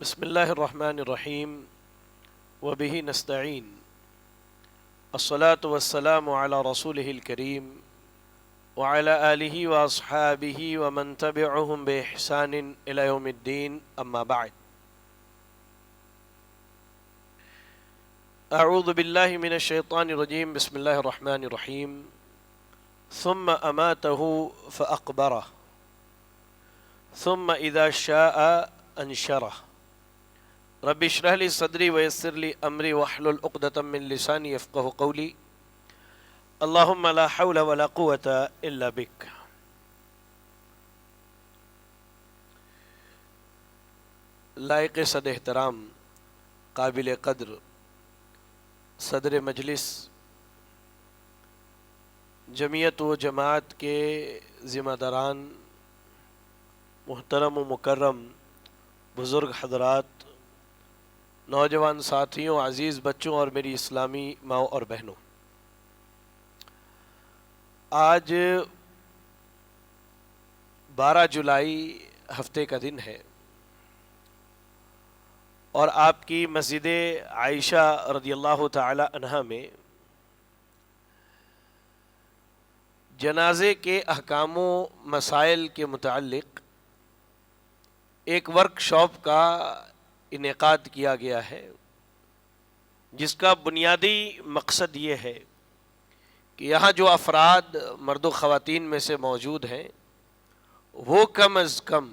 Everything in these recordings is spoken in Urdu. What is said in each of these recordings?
بسم اللہ الرحمن الرحیم وبہ نستعین الصلاة والسلام علی رسولہ الکریم وعلی آلہ واصحابہ ومن تبعہم بإحسان الی یوم الدین اما بعد اعوذ باللہ من الشیطان الرجیم بسم اللہ الرحمن الرحیم ثم اماتہ فاقبرہ ثم اذا شاء انشرہ رب اشرح لی صدری ویسر لی امری واحلل عقدۃ من لسانی یفقہوا قولی اللہم لا حول ولا قوة الا بک۔ لائق صد احترام، قابل قدر صدر مجلس، جمعیت و جماعت کے ذمہ داران، محترم و مکرم بزرگ حضرات، نوجوان ساتھیوں، عزیز بچوں اور میری اسلامی ماؤں اور بہنوں، آج 12 جولائی ہفتے کا دن ہے اور آپ کی مسجد عائشہ رضی اللہ تعالی عنہا میں جنازے کے احکام و مسائل کے متعلق ایک ورک شاپ کا انعقاد کیا گیا ہے، جس کا بنیادی مقصد یہ ہے کہ یہاں جو افراد مرد و خواتین میں سے موجود ہیں وہ کم از کم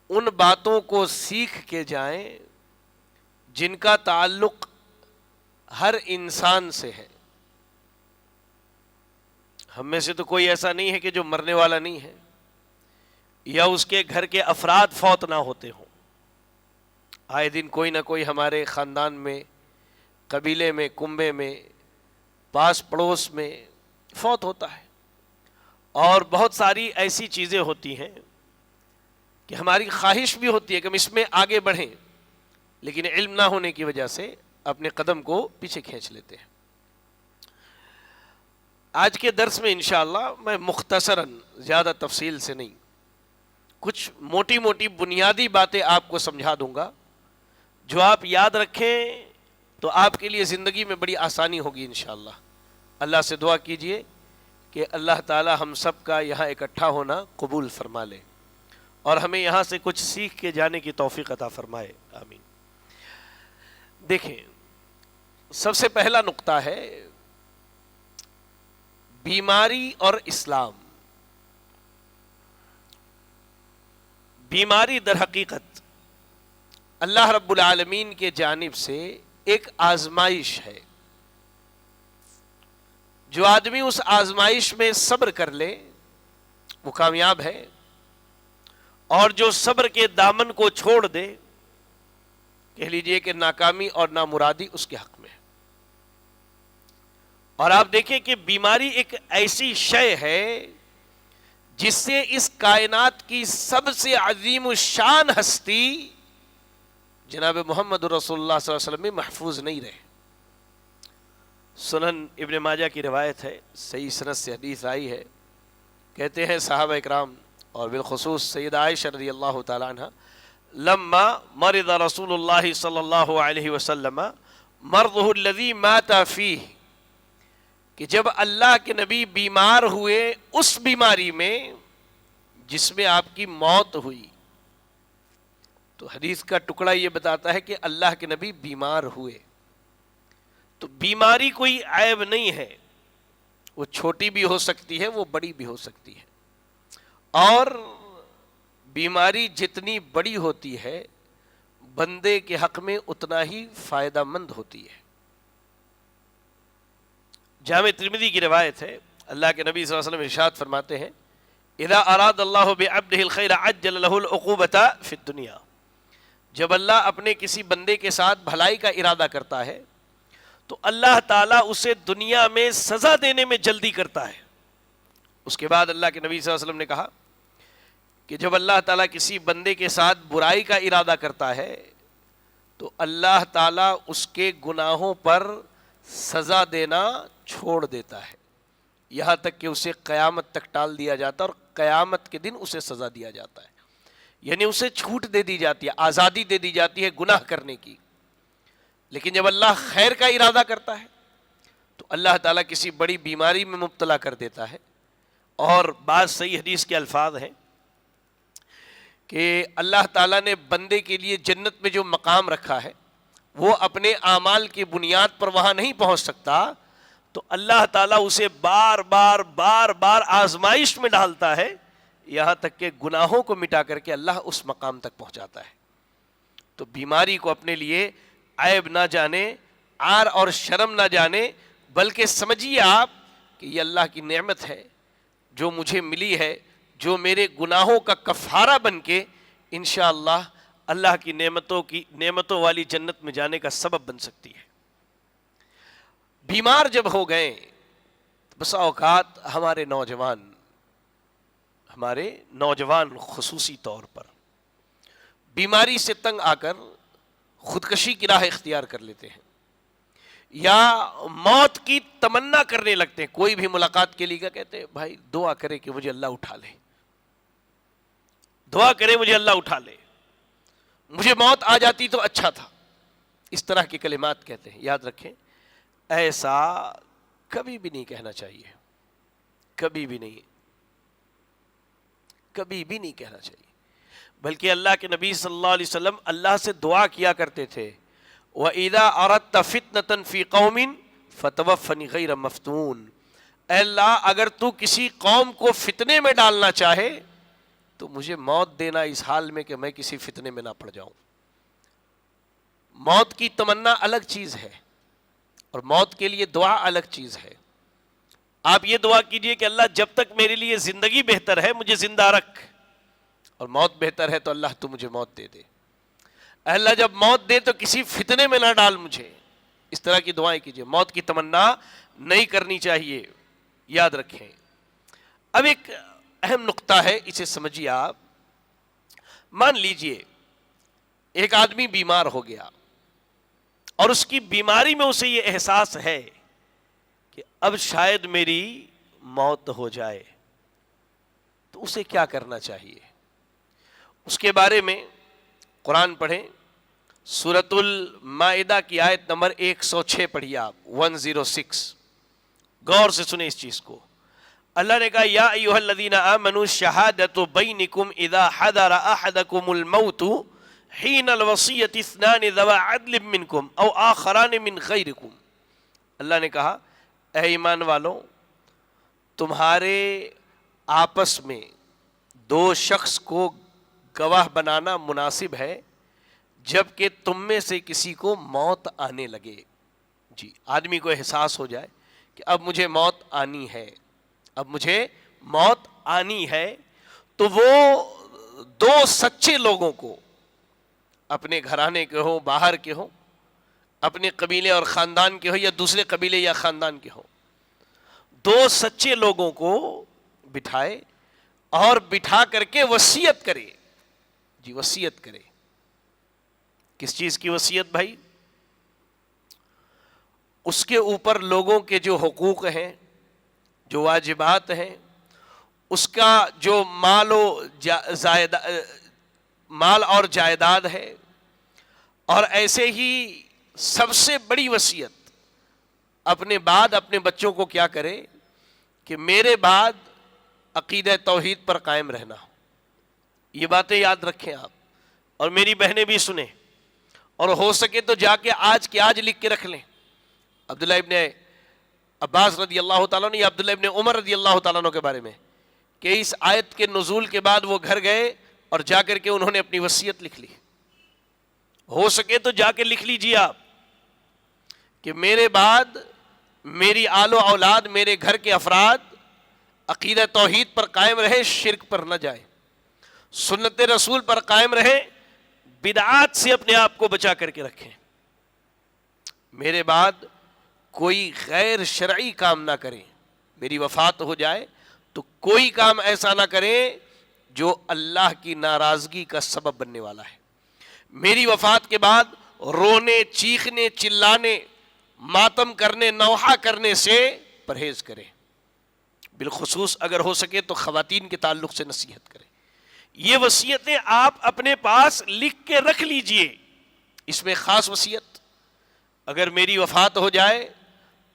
ان باتوں کو سیکھ کے جائیں جن کا تعلق ہر انسان سے ہے۔ ہم میں سے تو کوئی ایسا نہیں ہے کہ جو مرنے والا نہیں ہے یا اس کے گھر کے افراد فوت نہ ہوتے ہوں۔ آئے دن کوئی نہ کوئی ہمارے خاندان میں، قبیلے میں، کنبے میں، پاس پڑوس میں فوت ہوتا ہے، اور بہت ساری ایسی چیزیں ہوتی ہیں کہ ہماری خواہش بھی ہوتی ہے کہ ہم اس میں آگے بڑھیں، لیکن علم نہ ہونے کی وجہ سے اپنے قدم کو پیچھے کھینچ لیتے ہیں۔ آج کے درس میں انشاءاللہ میں مختصراً، زیادہ تفصیل سے نہیں، کچھ موٹی موٹی بنیادی باتیں آپ کو سمجھا دوں گا، جو آپ یاد رکھیں تو آپ کے لیے زندگی میں بڑی آسانی ہوگی انشاءاللہ۔ اللہ سے دعا کیجئے کہ اللہ تعالی ہم سب کا یہاں اکٹھا ہونا قبول فرما لے اور ہمیں یہاں سے کچھ سیکھ کے جانے کی توفیق عطا فرمائے، آمین۔ دیکھیں، سب سے پہلا نقطہ ہے بیماری اور اسلام۔ بیماری در حقیقت اللہ رب العالمین کے جانب سے ایک آزمائش ہے۔ جو آدمی اس آزمائش میں صبر کر لے وہ کامیاب ہے، اور جو صبر کے دامن کو چھوڑ دے، کہہ لیجئے کہ ناکامی اور نامرادی اس کے حق میں ہے۔ اور آپ دیکھیں کہ بیماری ایک ایسی شے ہے جس سے اس کائنات کی سب سے عظیم الشان ہستی جناب محمد رسول اللہ صلی اللہ علیہ وسلم میں محفوظ نہیں رہے۔ سنن ابن ماجہ کی روایت ہے، صحیح سند سے حدیث آئی ہے، کہتے ہیں صحابہ اکرام اور بالخصوص سیدہ عائشہ رضی اللہ تعالی عنہ، لما مرض رسول اللہ صلی اللہ علیہ وسلم مرضه الذي مات فيه، کہ جب اللہ کے نبی بیمار ہوئے اس بیماری میں جس میں آپ کی موت ہوئی، تو حدیث کا ٹکڑا یہ بتاتا ہے کہ اللہ کے نبی بیمار ہوئے۔ تو بیماری کوئی عیب نہیں ہے، وہ چھوٹی بھی ہو سکتی ہے، وہ بڑی بھی ہو سکتی ہے، اور بیماری جتنی بڑی ہوتی ہے بندے کے حق میں اتنا ہی فائدہ مند ہوتی ہے۔ جامع ترمذی کی روایت ہے، اللہ کے نبی صلی اللہ علیہ وسلم ارشاد فرماتے ہیں، اذا اراد اللہ بعبدہ الخیر عجل لہ العقوبۃ فی الدنیا، جب اللہ اپنے کسی بندے کے ساتھ بھلائی کا ارادہ کرتا ہے تو اللہ تعالیٰ اسے دنیا میں سزا دینے میں جلدی کرتا ہے۔ اس کے بعد اللہ کے نبی صلی اللہ علیہ وسلم نے کہا کہ جب اللہ تعالیٰ کسی بندے کے ساتھ برائی کا ارادہ کرتا ہے تو اللہ تعالیٰ اس کے گناہوں پر سزا دینا چھوڑ دیتا ہے، یہاں تک کہ اسے قیامت تک ٹال دیا جاتا ہے، اور قیامت کے دن اسے سزا دیا جاتا ہے۔ یعنی اسے چھوٹ دے دی جاتی ہے، آزادی دے دی جاتی ہے گناہ کرنے کی. لیکن جب اللہ خیر کا ارادہ کرتا ہے تو اللہ تعالیٰ کسی بڑی بیماری میں مبتلا کر دیتا ہے. اور بعض صحیح حدیث کے الفاظ ہیں کہ اللہ تعالیٰ نے بندے کے لیے جنت میں جو مقام رکھا ہے وہ اپنے اعمال کی بنیاد پر وہاں نہیں پہنچ سکتا، تو اللہ تعالیٰ اسے بار بار بار بار آزمائش میں ڈالتا ہے، یہاں تک کہ گناہوں کو مٹا کر کے اللہ اس مقام تک پہنچاتا ہے. تو بیماری کو اپنے لیے عیب نہ جانے، عار اور شرم نہ جانے، بلکہ سمجھیے آپ کہ یہ اللہ کی نعمت ہے جو مجھے ملی ہے، جو میرے گناہوں کا کفارہ بن کے انشاءاللہ اللہ کی نعمتوں والی جنت میں جانے کا سبب بن سکتی ہے. بیمار جب ہو گئے، بسا اوقات ہمارے نوجوان خصوصی طور پر بیماری سے تنگ آ کر خودکشی کی راہ اختیار کر لیتے ہیں یا موت کی تمنا کرنے لگتے ہیں. کوئی بھی ملاقات کے لیے کہتے ہیں بھائی دعا کرے کہ مجھے اللہ اٹھا لے، دعا کرے مجھے اللہ اٹھا لے، مجھے موت آ جاتی تو اچھا تھا. اس طرح کے کلمات کہتے ہیں. یاد رکھیں ایسا کبھی بھی نہیں کہنا چاہیے، کبھی بھی نہیں کہنا چاہیے. بلکہ اللہ کے نبی صلی اللہ علیہ وسلم اللہ سے دعا کیا کرتے تھے، وَإِذَا أَرَدْتَ فِتْنَةً فِي قَوْمٍ فَتَوَفَّنِي غَيْرَ مَفْتُونٍ. اے اللہ اگر تو کسی قوم کو فتنے میں ڈالنا چاہے تو مجھے موت دینا اس حال میں کہ میں کسی فتنے میں نہ پڑ جاؤں. موت کی تمنا الگ چیز ہے اور موت کے لیے دعا الگ چیز ہے. آپ یہ دعا کیجئے کہ اللہ جب تک میرے لیے زندگی بہتر ہے مجھے زندہ رکھ، اور موت بہتر ہے تو اللہ تو مجھے موت دے دے. اے اللہ جب موت دے تو کسی فتنے میں نہ ڈال مجھے. اس طرح کی دعائیں کیجئے. موت کی تمنا نہیں کرنی چاہیے. یاد رکھیں. اب ایک اہم نقطہ ہے، اسے سمجھیے آپ. مان لیجئے ایک آدمی بیمار ہو گیا اور اس کی بیماری میں اسے یہ احساس ہے کہ اب شاید میری موت ہو جائے، تو اسے کیا کرنا چاہیے؟ اس کے بارے میں قرآن پڑھیں. سورۃ المائدہ کی آیت نمبر 106 پڑھیے آپ، 106. غور سے سنیں اس چیز کو. اللہ نے کہا یا ایھا الذین آمنوا شہادۃ بینکم اذا حضر احدکم الموت حین الوصیۃ اثنان ذوی عدل منکم او آخران من غیرکم. اللہ نے کہا اے ایمان والو، تمہارے آپس میں دو شخص کو گواہ بنانا مناسب ہے جبکہ تم میں سے کسی کو موت آنے لگے. جی، آدمی کو احساس ہو جائے کہ اب مجھے موت آنی ہے، اب مجھے موت آنی ہے، تو وہ دو سچے لوگوں کو، اپنے گھرانے کے ہوں، باہر کے ہوں، اپنے قبیلے اور خاندان کے ہوں یا دوسرے قبیلے یا خاندان کے ہوں، دو سچے لوگوں کو بٹھائے اور بٹھا کر کے وصیت کرے. جی، وصیت کرے. کس چیز کی وصیت بھائی؟ اس کے اوپر لوگوں کے جو حقوق ہیں، جو واجبات ہیں، اس کا جو مال اور جائیداد ہے، اور ایسے ہی سب سے بڑی وصیت اپنے بعد اپنے بچوں کو کیا کرے کہ میرے بعد عقیدہ توحید پر قائم رہنا. یہ باتیں یاد رکھیں آپ، اور میری بہنیں بھی سنیں، اور ہو سکے تو جا کے آج کے آج لکھ کے رکھ لیں. عبداللہ ابن عباس رضی اللہ تعالیٰ نے یا عبداللہ ابن عمر رضی اللہ تعالیٰ عنہ کے بارے میں کہ اس آیت کے نزول کے بعد وہ گھر گئے اور جا کر کے انہوں نے اپنی وصیت لکھ لی. ہو سکے تو جا کے لکھ لیجیے آپ کہ میرے بعد میری آل و اولاد، میرے گھر کے افراد عقیدہ توحید پر قائم رہے، شرک پر نہ جائے، سنت رسول پر قائم رہے، بدعات سے اپنے آپ کو بچا کر کے رکھیں. میرے بعد کوئی غیر شرعی کام نہ کریں. میری وفات ہو جائے تو کوئی کام ایسا نہ کریں جو اللہ کی ناراضگی کا سبب بننے والا ہے. میری وفات کے بعد رونے، چیخنے، چلانے، ماتم کرنے، نوحہ کرنے سے پرہیز کریں. بالخصوص اگر ہو سکے تو خواتین کے تعلق سے نصیحت کریں. یہ وصیتیں آپ اپنے پاس لکھ کے رکھ لیجئے. اس میں خاص وصیت، اگر میری وفات ہو جائے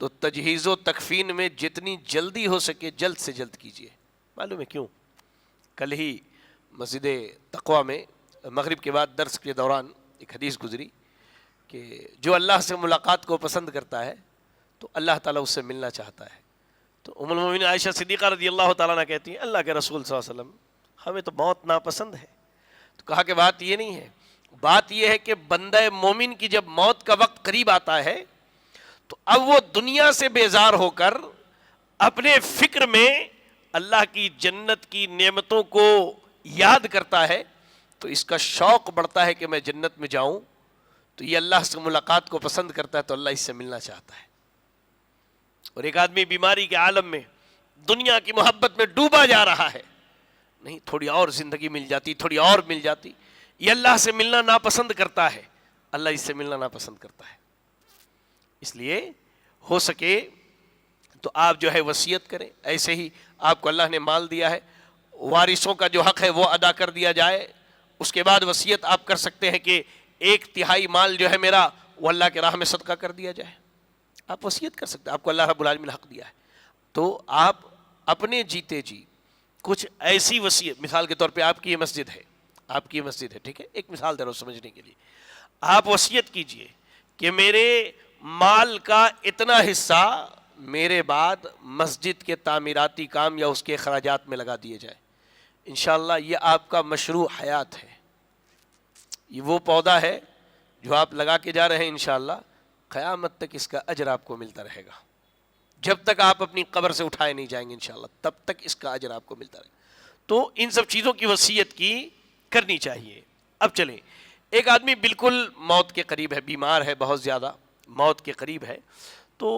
تو تجہیز و تکفین میں جتنی جلدی ہو سکے جلد سے جلد کیجئے. معلوم ہے کیوں؟ کل ہی مسجد تقویٰ میں مغرب کے بعد درس کے دوران ایک حدیث گزری کہ جو اللہ سے ملاقات کو پسند کرتا ہے تو اللہ تعالیٰ اس سے ملنا چاہتا ہے. تو ام المومنین عائشہ صدیقہ رضی اللہ تعالیٰ عنہ کہتی ہیں اللہ کے رسول صلی اللہ علیہ وسلم ہمیں تو موت ناپسند ہے. تو کہا کہ بات یہ نہیں ہے، بات یہ ہے کہ بندہ مومن کی جب موت کا وقت قریب آتا ہے تو اب وہ دنیا سے بیزار ہو کر اپنے فکر میں اللہ کی جنت کی نعمتوں کو یاد کرتا ہے تو اس کا شوق بڑھتا ہے کہ میں جنت میں جاؤں. تو یہ اللہ سے ملاقات کو پسند کرتا ہے تو اللہ اس سے ملنا چاہتا ہے. اور ایک آدمی بیماری کے عالم میں دنیا کی محبت میں ڈوبا جا رہا ہے، نہیں تھوڑی اور زندگی مل جاتی، تھوڑی اور مل جاتی، یہ اللہ سے ملنا ناپسند کرتا ہے، اللہ اس سے ملنا ناپسند کرتا ہے. اس لیے ہو سکے تو آپ جو ہے وصیت کریں. ایسے ہی آپ کو اللہ نے مال دیا ہے، وارثوں کا جو حق ہے وہ ادا کر دیا جائے. اس کے بعد وصیت آپ کر سکتے ہیں کہ 1/3 مال جو ہے میرا وہ اللہ کے راہ میں صدقہ کر دیا جائے. آپ وصیت کر سکتے ہیں، آپ کو اللہ رب العالمین نے حق دیا ہے. تو آپ اپنے جیتے جی کچھ ایسی وصیت، مثال کے طور پہ آپ کی یہ مسجد ہے، آپ کی یہ مسجد ہے، ٹھیک ہے، ایک مثال دے رہا ہوں سمجھنے کے لیے. آپ وصیت کیجئے کہ میرے مال کا اتنا حصہ میرے بعد مسجد کے تعمیراتی کام یا اس کے اخراجات میں لگا دیے جائے. انشاءاللہ یہ آپ کا مشروع حیات ہے. یہ وہ پودا ہے جو آپ لگا کے جا رہے ہیں، انشاءاللہ قیامت تک اس کا اجر آپ کو ملتا رہے گا. جب تک آپ اپنی قبر سے اٹھائے نہیں جائیں گے انشاءاللہ تب تک اس کا اجر آپ کو ملتا رہے گا. تو ان سب چیزوں کی وصیت کی کرنی چاہیے. اب چلیں، ایک آدمی بالکل موت کے قریب ہے، بیمار ہے، بہت زیادہ موت کے قریب ہے، تو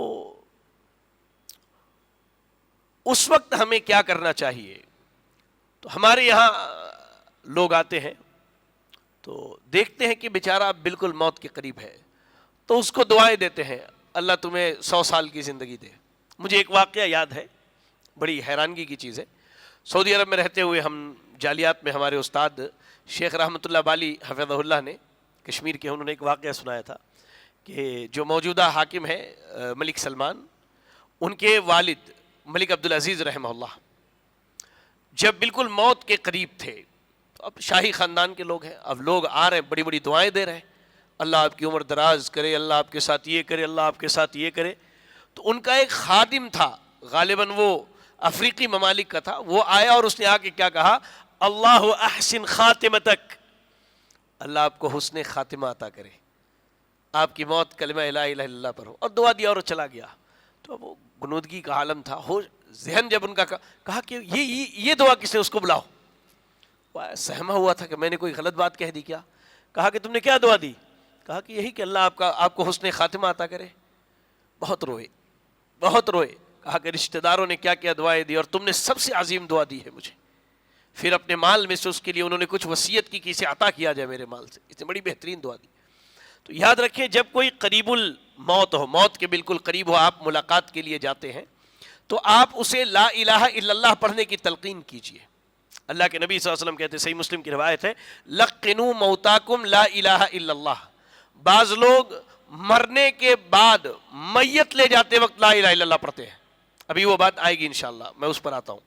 اس وقت ہمیں کیا کرنا چاہیے؟ تو ہمارے یہاں لوگ آتے ہیں تو دیکھتے ہیں کہ بیچارہ بالکل موت کے قریب ہے تو اس کو دعائیں دیتے ہیں، اللہ تمہیں 100 سال کی زندگی دے. مجھے ایک واقعہ یاد ہے، بڑی حیرانگی کی چیز ہے. سعودی عرب میں رہتے ہوئے ہم جالیات میں ہمارے استاد شیخ رحمۃ اللہ بالی حفظہ اللہ نے کشمیر کے، انہوں نے ایک واقعہ سنایا تھا کہ جو موجودہ حاکم ہے ملک سلمان، ان کے والد ملک عبدالعزیز رحمہ اللہ جب بالکل موت کے قریب تھے، تو اب شاہی خاندان کے لوگ ہیں، اب لوگ آ رہے ہیں بڑی بڑی دعائیں دے رہے ہیں، اللہ آپ کی عمر دراز کرے، اللہ آپ کے ساتھ یہ کرے، اللہ آپ کے ساتھ یہ کرے. تو ان کا ایک خادم تھا، غالباً وہ افریقی ممالک کا تھا، وہ آیا اور اس نے آ کے کیا کہا، اللہ احسن خاتمتک، اللہ آپ کو حسن خاتمہ عطا کرے، آپ کی موت کلمہ لا الہ الا اللہ پر ہو، اور دعا دیا اور چلا گیا. تو وہ غنودگی کا عالم تھا، ہو ذہن جب ان کا کہا کہ یہ دعا کس نے، اس کو بلاؤ. وہ سہما ہوا تھا کہ میں نے کوئی غلط بات کہہ دی کیا. کہا کہ تم نے کیا دعا دی؟ کہا کہ یہی کہ اللہ آپ کو حسن خاتمہ عطا کرے. بہت روئے، بہت روئے. کہا کہ رشتہ داروں نے کیا کیا دعائیں دی اور تم نے سب سے عظیم دعا دی ہے مجھے. پھر اپنے مال میں سے اس کے لیے انہوں نے کچھ وصیت کی کہ اسے عطا کیا جائے میرے مال سے. اس نے بڑی بہترین دعا دی. تو یاد رکھیں جب کوئی قریب الموت ہو، موت کے بالکل قریب ہو، آپ ملاقات کے لیے جاتے ہیں تو آپ اسے لا الہ الا اللہ پڑھنے کی تلقین کیجیے. اللہ کے نبی صلی اللہ علیہ وسلم کہتے ہیں، صحیح مسلم کی روایت ہے، لقنوا موتاکم لا الہ الا اللہ. بعض لوگ مرنے کے بعد میت لے جاتے وقت لا الہ الا اللہ پڑھتے ہیں. ابھی وہ بات آئے گی انشاءاللہ، میں اس پر آتا ہوں.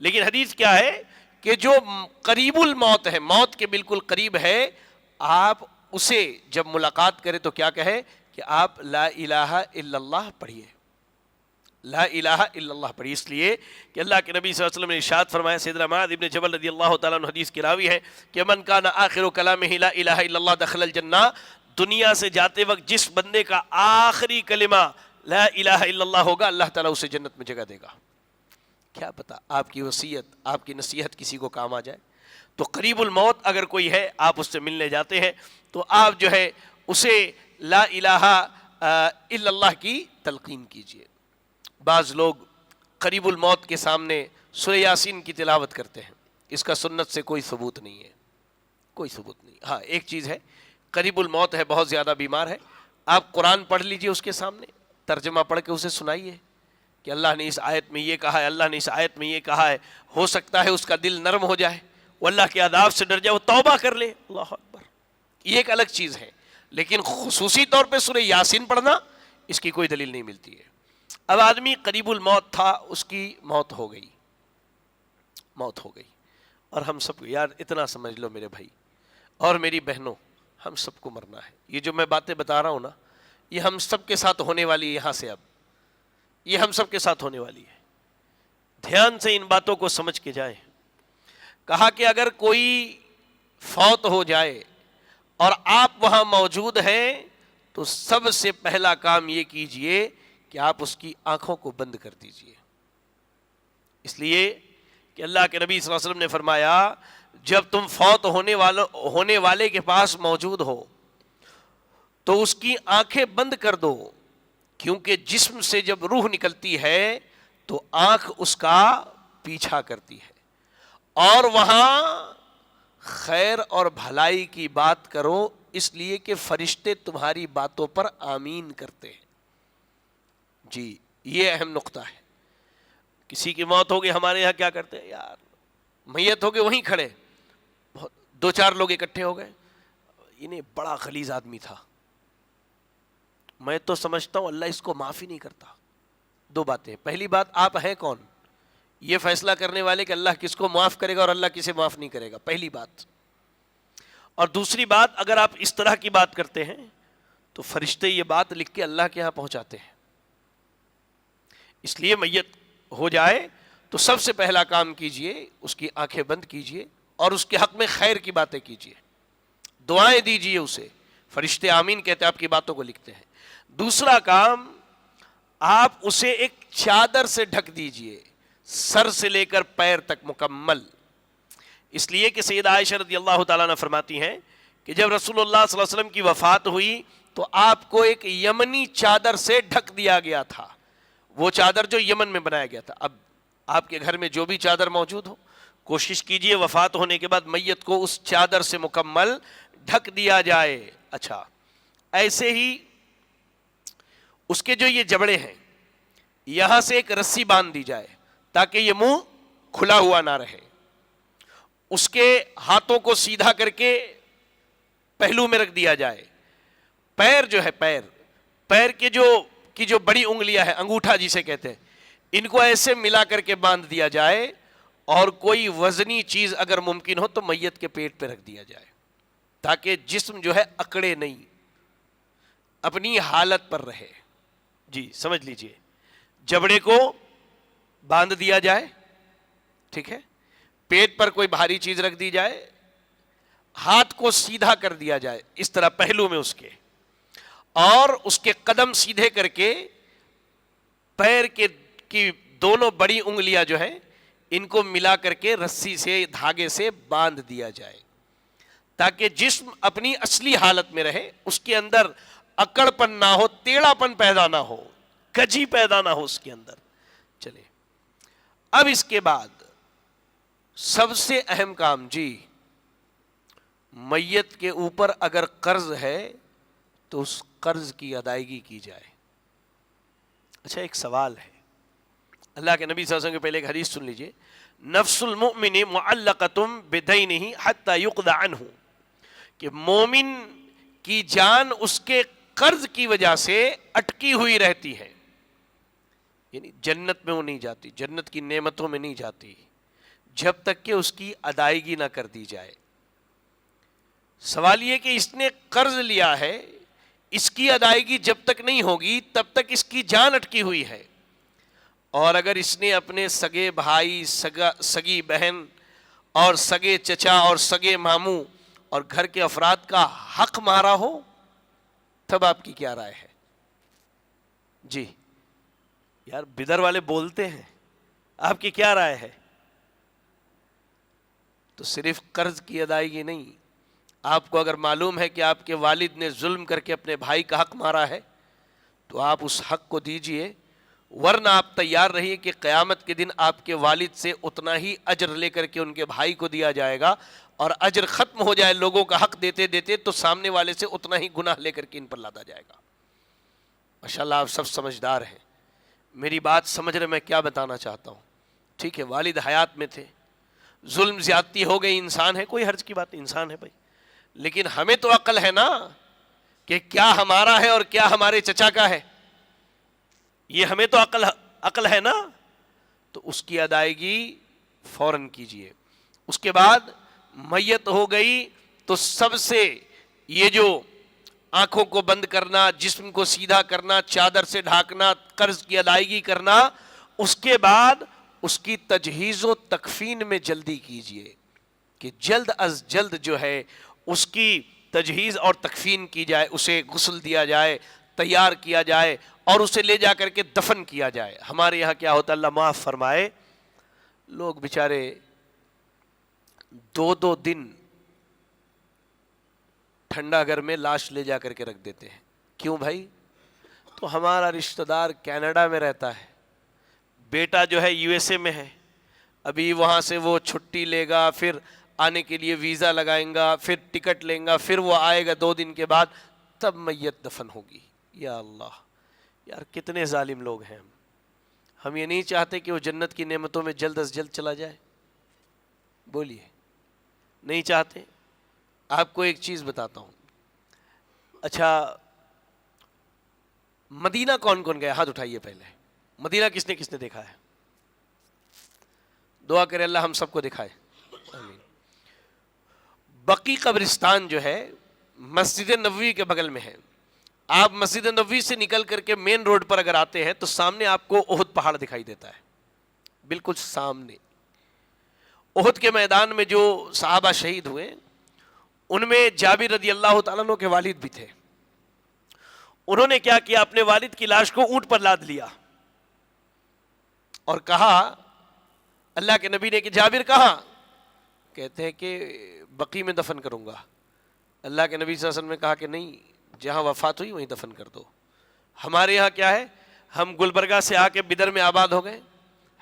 لیکن حدیث کیا ہے کہ جو قریب الموت ہے، موت کے بالکل قریب ہے، آپ اسے جب ملاقات کرے تو کیا کہے کہ آپ لا الہ الا اللہ پڑھیے، لا الہ الا اللہ پڑھیے. اس لیے کہ اللہ کے نبی صلی اللہ علیہ وسلم نے ارشاد فرمایا، سیدنا معاذ ابن جبل رضی اللہ تعالیٰ عنہ حدیث کی راوی ہے کہ من کان آخر کلامہ لا الہ الا اللہ دخل الجنہ. دنیا سے جاتے وقت جس بندے کا آخری کلمہ لا الہ الا اللہ ہوگا، اللہ تعالیٰ اسے جنت میں جگہ دے گا. کیا پتا آپ کی وصیت، آپ کی نصیحت کسی کو کام آ جائے. تو قریب الموت اگر کوئی ہے، آپ اس سے ملنے جاتے ہیں تو آپ جو ہے اسے لا الہ الا اللہ کی تلقین کیجیے. بعض لوگ قریب الموت کے سامنے سورہ یاسین کی تلاوت کرتے ہیں، اس کا سنت سے کوئی ثبوت نہیں ہے، کوئی ثبوت نہیں. ہاں ایک چیز ہے، قریب الموت ہے، بہت زیادہ بیمار ہے، آپ قرآن پڑھ لیجئے اس کے سامنے، ترجمہ پڑھ کے اسے سنائیے کہ اللہ نے اس آیت میں یہ کہا ہے، اللہ نے اس آیت میں یہ کہا ہے. ہو سکتا ہے اس کا دل نرم ہو جائے، وہ اللہ کے عذاب سے ڈر جائے، وہ توبہ کر لے، اللہ اکبر، یہ ایک الگ چیز ہے. لیکن خصوصی طور پہ سورہ یاسین پڑھنا، اس کی کوئی دلیل نہیں ملتی ہے. اب آدمی قریب الموت تھا، اس کی موت ہو گئی، موت ہو گئی، اور ہم سب کو، یار اتنا سمجھ لو میرے بھائی اور میری بہنوں، ہم سب کو مرنا ہے. یہ جو میں باتیں بتا رہا ہوں نا، یہ ہم سب کے ساتھ ہونے والی ہے. یہاں سے اب یہ ہم سب کے ساتھ ہونے والی ہے. دھیان سے ان باتوں کو سمجھ کے جائیں. کہا کہ اگر کوئی فوت ہو جائے اور آپ وہاں موجود ہیں تو سب سے پہلا کام یہ کیجئے کہ آپ اس کی آنکھوں کو بند کر دیجئے. اس لیے کہ اللہ کے نبی صلی اللہ علیہ وسلم نے فرمایا، جب تم فوت ہونے والے کے پاس موجود ہو تو اس کی آنکھیں بند کر دو، کیونکہ جسم سے جب روح نکلتی ہے تو آنکھ اس کا پیچھا کرتی ہے، اور وہاں خیر اور بھلائی کی بات کرو، اس لیے کہ فرشتے تمہاری باتوں پر آمین کرتے ہیں. جی یہ اہم نقطہ ہے. کسی کی موت ہوگی، ہمارے یہاں کیا کرتے ہیں یار، میت ہو گئے وہیں کھڑے، دو چار لوگ اکٹھے ہو گئے، انہیں بڑا غلیظ آدمی تھا، میں تو سمجھتا ہوں اللہ اس کو معاف ہی نہیں کرتا. دو باتیں، پہلی بات، آپ ہیں کون یہ فیصلہ کرنے والے کہ اللہ کس کو معاف کرے گا اور اللہ کسے معاف نہیں کرے گا، پہلی بات. اور دوسری بات، اگر آپ اس طرح کی بات کرتے ہیں تو فرشتے یہ بات لکھ کے اللہ کے ہاں پہنچاتے ہیں. اس لیے میت ہو جائے تو سب سے پہلا کام کیجئے، اس کی آنکھیں بند کیجئے اور اس کے حق میں خیر کی باتیں کیجئے، دعائیں دیجئے اسے. فرشتے آمین کہتے ہیں، آپ کی باتوں کو لکھتے ہیں. دوسرا کام، آپ اسے ایک چادر سے ڈھک دیجئے، سر سے لے کر پیر تک مکمل. اس لیے کہ سیدہ عائشہ رضی اللہ تعالیٰ عنہ فرماتی ہیں کہ جب رسول اللہ صلی اللہ علیہ وسلم کی وفات ہوئی تو آپ کو ایک یمنی چادر سے ڈھک دیا گیا تھا، وہ چادر جو یمن میں بنایا گیا تھا. اب آپ کے گھر میں جو بھی چادر موجود ہو، کوشش کیجئے وفات ہونے کے بعد میت کو اس چادر سے مکمل ڈھک دیا جائے. اچھا، ایسے ہی اس کے جو یہ جبڑے ہیں، یہاں سے ایک رسی باندھ دی جائے تاکہ یہ منہ کھلا ہوا نہ رہے. اس کے ہاتھوں کو سیدھا کر کے پہلو میں رکھ دیا جائے. پیر جو ہے، پیر کے جو بڑی انگلیاں ہیں، انگوٹھا جسے کہتے ہیں، ان کو ایسے ملا کر کے باندھ دیا جائے، اور کوئی وزنی چیز اگر ممکن ہو تو میت کے پیٹ پہ رکھ دیا جائے تاکہ جسم جو ہے اکڑے نہیں، اپنی حالت پر رہے. جی سمجھ لیجئے، جبڑے کو باندھ دیا جائے، ٹھیک ہے، پیٹ پر کوئی بھاری چیز رکھ دی جائے، ہاتھ کو سیدھا کر دیا جائے اس طرح پہلو میں اس کے، اور اس کے قدم سیدھے کر کے پیر کی دونوں بڑی انگلیاں جو ہیں ان کو ملا کر کے رسی سے، دھاگے سے باندھ دیا جائے تاکہ جسم اپنی اصلی حالت میں رہے، اس کے اندر اکڑ پن نہ ہو، ٹیڑھا پن پیدا نہ ہو، کجی پیدا نہ ہو اس کے اندر. چلے اب اس کے بعد سب سے اہم کام، جی میت کے اوپر اگر قرض ہے تو اس قرض کی ادائیگی کی جائے. اچھا ایک سوال ہے، اللہ کے نبی صلی اللہ علیہ وسلم کے پہلے ایک حدیث سن لیجئے، نفس المؤمن معلقۃ بدینہ حتی یقضى عنہ، کہ مومن کی جان اس کے قرض کی وجہ سے اٹکی ہوئی رہتی ہے، یعنی جنت میں وہ نہیں جاتی، جنت کی نعمتوں میں نہیں جاتی جب تک کہ اس کی ادائیگی نہ کر دی جائے. سوال یہ کہ اس نے قرض لیا ہے، اس کی ادائیگی جب تک نہیں ہوگی تب تک اس کی جان اٹکی ہوئی ہے، اور اگر اس نے اپنے سگے بھائی، سگی بہن اور سگے چچا اور سگے ماموں اور گھر کے افراد کا حق مارا ہو، تب آپ کی کیا رائے ہے؟ جی یار بدر والے بولتے ہیں، آپ کی کیا رائے ہے؟ تو صرف قرض کی ادائیگی نہیں، آپ کو اگر معلوم ہے کہ آپ کے والد نے ظلم کر کے اپنے بھائی کا حق مارا ہے تو آپ اس حق کو دیجئے، ورنہ آپ تیار رہیے کہ قیامت کے دن آپ کے والد سے اتنا ہی اجر لے کر کے ان کے بھائی کو دیا جائے گا، اور اجر ختم ہو جائے لوگوں کا حق دیتے دیتے تو سامنے والے سے اتنا ہی گناہ لے کر کے ان پر لادا جائے گا. ماشاءاللہ آپ سب سمجھدار ہیں، میری بات سمجھ رہے میں کیا بتانا چاہتا ہوں؟ ٹھیک ہے، والد حیات میں تھے، ظلم زیادتی ہو گئی، انسان ہے، کوئی حرج کی بات نہیں، انسان ہے بھائی، لیکن ہمیں تو عقل ہے نا کہ کیا ہمارا ہے اور کیا ہمارے چچا کا ہے، یہ ہمیں تو عقل ہے نا، تو اس کی ادائیگی فوراً کیجیے۔ اس کے بعد میت ہو گئی تو سب سے یہ جو آنکھوں کو بند کرنا، جسم کو سیدھا کرنا، چادر سے ڈھانکنا، قرض کی ادائیگی کرنا، اس کے بعد اس کی تجہیز و تکفین میں جلدی کیجیے کہ جلد از جلد جو ہے اس کی تجہیز اور تکفین کی جائے، اسے غسل دیا جائے، تیار کیا جائے اور اسے لے جا کر کے دفن کیا جائے۔ ہمارے یہاں کیا ہوتا ہے، اللہ معاف فرمائے، لوگ بیچارے 2 دن ٹھنڈا گھر میں لاش لے جا کر کے رکھ دیتے ہیں۔ کیوں بھائی؟ تو ہمارا رشتہ دار کینیڈا میں رہتا ہے، بیٹا جو ہے یو ایس اے میں ہے، ابھی وہاں سے وہ چھٹی لے گا، پھر آنے کے لیے ویزا لگائیں گا، پھر ٹکٹ لیں گا، پھر وہ آئے گا 2 دن کے بعد، تب میت دفن ہوگی۔ یا اللہ، یار کتنے ظالم لوگ ہیں ہم یہ نہیں چاہتے کہ وہ جنت کی نعمتوں میں جلد از جلد چلا جائے؟ بولیے، نہیں چاہتے؟ آپ کو ایک چیز بتاتا ہوں، اچھا مدینہ کون کون گیا؟ ہاتھ اٹھائیے پہلے، مدینہ کس نے دیکھا ہے؟ دعا کرے اللہ ہم سب کو دکھائے، آمین۔ بقی قبرستان جو ہے مسجد نبوی کے بغل میں ہے، آپ مسجد نبوی سے نکل کر کے مین روڈ پر اگر آتے ہیں تو سامنے آپ کو احد پہاڑ دکھائی دیتا ہے، بالکل سامنے۔ احد کے میدان میں جو صحابہ شہید ہوئے ان میں جابر رضی اللہ تعالیٰ عنہ کے والد بھی تھے۔ انہوں نے کیا کیا، اپنے والد کی لاش کو اونٹ پر لاد لیا اور کہا، اللہ کے نبی نے کہ جابر کہاں؟ کہتے ہیں کہ بقی میں دفن کروں گا۔ اللہ کے نبی صلی اللہ علیہ وسلم نے کہا کہ نہیں، جہاں وفات ہوئی وہیں دفن کر دو۔ ہمارے یہاں کیا ہے، ہم گلبرگہ سے آ کے بدر میں آباد ہو گئے،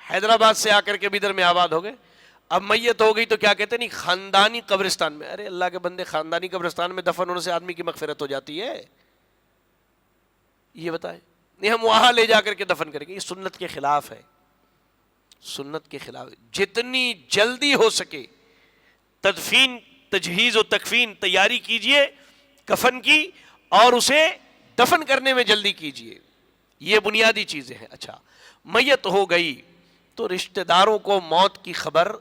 حیدرآباد سے آ کر کے بدر میں آباد ہو گئے، اب میت ہو گئی تو کیا کہتے ہیں، نہیں خاندانی قبرستان میں۔ ارے اللہ کے بندے، خاندانی قبرستان میں دفن ہونے سے آدمی کی مغفرت ہو جاتی ہے؟ یہ بتائیں، نہیں ہم وہاں لے جا کر کے دفن کریں گے۔ یہ سنت کے خلاف ہے، سنت کے خلاف۔ جتنی جلدی ہو سکے تدفین، تجہیز و تکفین تیاری کیجئے کفن کی، اور اسے دفن کرنے میں جلدی کیجئے، یہ بنیادی چیزیں ہیں۔ اچھا میت ہو گئی تو رشتہ داروں کو موت کی خبر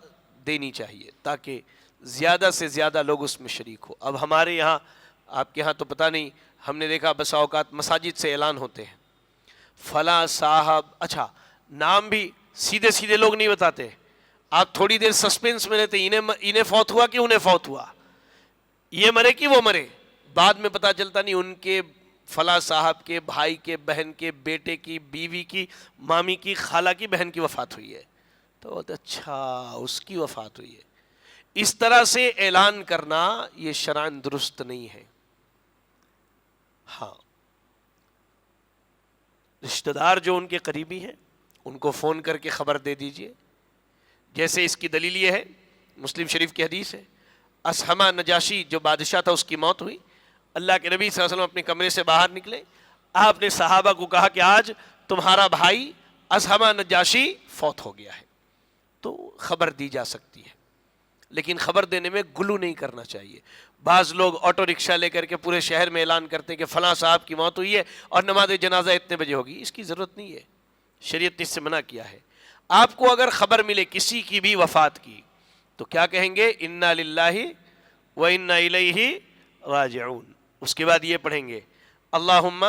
دینی چاہیے تاکہ زیادہ سے زیادہ لوگ اس میں شریک ہو۔ اب ہمارے یہاں، آپ کے ہاں تو پتہ نہیں، ہم نے دیکھا بسا اوقات مساجد سے اعلان ہوتے ہیں فلاں صاحب، اچھا نام بھی سیدھے سیدھے لوگ نہیں بتاتے، آپ تھوڑی دیر سسپینس میں رہتے، انہیں فوت ہوا کہ انہیں فوت ہوا، یہ مرے کہ وہ مرے، بعد میں پتہ چلتا نہیں ان کے فلاں صاحب کے بھائی کے، بہن کے، بیٹے کی، بیوی کی، مامی کی، خالہ کی بہن کی وفات ہوئی ہے، تو اچھا اس کی وفات ہوئی ہے۔ اس طرح سے اعلان کرنا یہ شرعاً درست نہیں ہے۔ ہاں رشتہ دار جو ان کے قریبی ہیں ان کو فون کر کے خبر دے دیجئے، جیسے اس کی دلیل یہ ہے، مسلم شریف کی حدیث ہے، اسہمہ نجاشی جو بادشاہ تھا اس کی موت ہوئی، اللہ کے نبی صلی اللہ علیہ وسلم اپنے کمرے سے باہر نکلے، آپ نے صحابہ کو کہا کہ آج تمہارا بھائی اسہمہ نجاشی فوت ہو گیا ہے، تو خبر دی جا سکتی ہے، لیکن خبر دینے میں غلو نہیں کرنا چاہیے۔ بعض لوگ آٹو رکشہ لے کر کے پورے شہر میں اعلان کرتے ہیں کہ فلاں صاحب کی موت ہوئی ہے اور نماز جنازہ اتنے بجے ہوگی، اس کی ضرورت نہیں ہے، شریعت نے اس سے منع کیا ہے۔ آپ کو اگر خبر ملے کسی کی بھی وفات کی تو کیا کہیں گے، انا للہ و انا الیہ راجعون، اس کے بعد یہ پڑھیں گے اللہم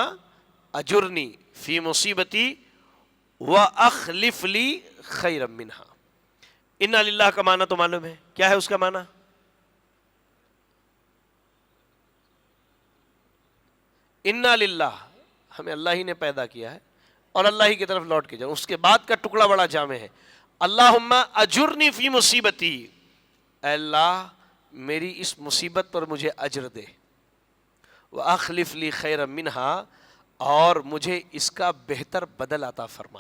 اجرنی فی مصیبتی واخلف لی خیرا منہا۔ انا للہ کا معنی تو معلوم ہے، کیا ہے اس کا معنی؟ انا للہ، ہمیں اللہ ہی نے پیدا کیا ہے اور اللہ ہی کی طرف لوٹ کے جاؤ۔ اس کے بعد کا ٹکڑا بڑا جامع ہے، اللہم اجرنی فی مصیبتی، اے اللہ میری اس مصیبت پر مجھے اجر دے، وَأَخْلِفْ لِي خَيْرًا مِنْهَا، اور مجھے اس کا بہتر بدل عطا فرما۔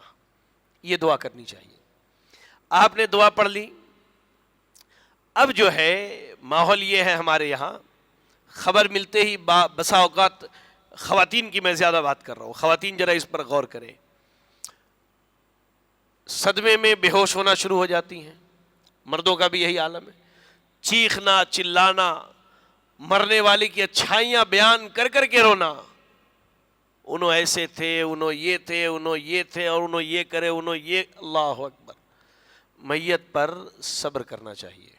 یہ دعا کرنی چاہیے۔ آپ نے دعا پڑھ لی، اب جو ہے ماحول یہ ہے ہمارے یہاں، خبر ملتے ہی بسا اوقات خواتین کی میں زیادہ بات کر رہا ہوں، خواتین ذرا اس پر غور کریں، صدمے میں بے ہوش ہونا شروع ہو جاتی ہیں، مردوں کا بھی یہی عالم ہے، چیخنا چلانا، مرنے والے کی اچھائیاں بیان کر کر کے رونا، انہوں ایسے تھے، انہوں یہ تھے، انہوں یہ تھے، اور انہوں یہ کرے، انہوں یہ. اللہ اکبر. میت پر صبر کرنا چاہیے.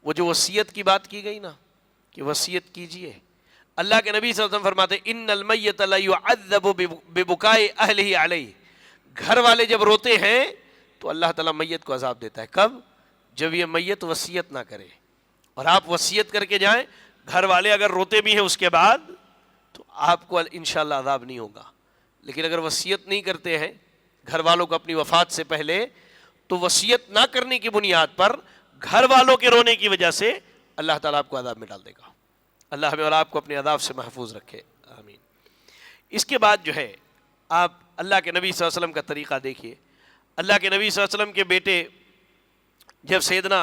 وہ جو وصیت کی بات کی گئی نا کہ وصیت کیجئے، اللہ کے نبی صلی اللہ علیہ وسلم فرماتے ان المیت لا يعذب ببکاء اہلہ علیہ. گھر والے جب روتے ہیں تو اللہ تعالیٰ میت کو عذاب دیتا ہے. کب؟ جب یہ میت وصیت نہ کرے. اور آپ وصیت کر کے جائیں، گھر والے اگر روتے بھی ہیں اس کے بعد تو آپ کو انشاءاللہ عذاب نہیں ہوگا. لیکن اگر وصیت نہیں کرتے ہیں گھر والوں کو اپنی وفات سے پہلے، تو وصیت نہ کرنے کی بنیاد پر گھر والوں کے رونے کی وجہ سے اللہ تعالیٰ آپ کو عذاب میں ڈال دے گا. اللہ ہمیں اور آپ کو اپنے عذاب سے محفوظ رکھے، آمین. اس کے بعد جو ہے آپ اللہ کے نبی صلی اللہ علیہ وسلم کا طریقہ دیکھیے. اللہ کے نبی صلی اللہ علیہ وسلم کے بیٹے جب سیدنا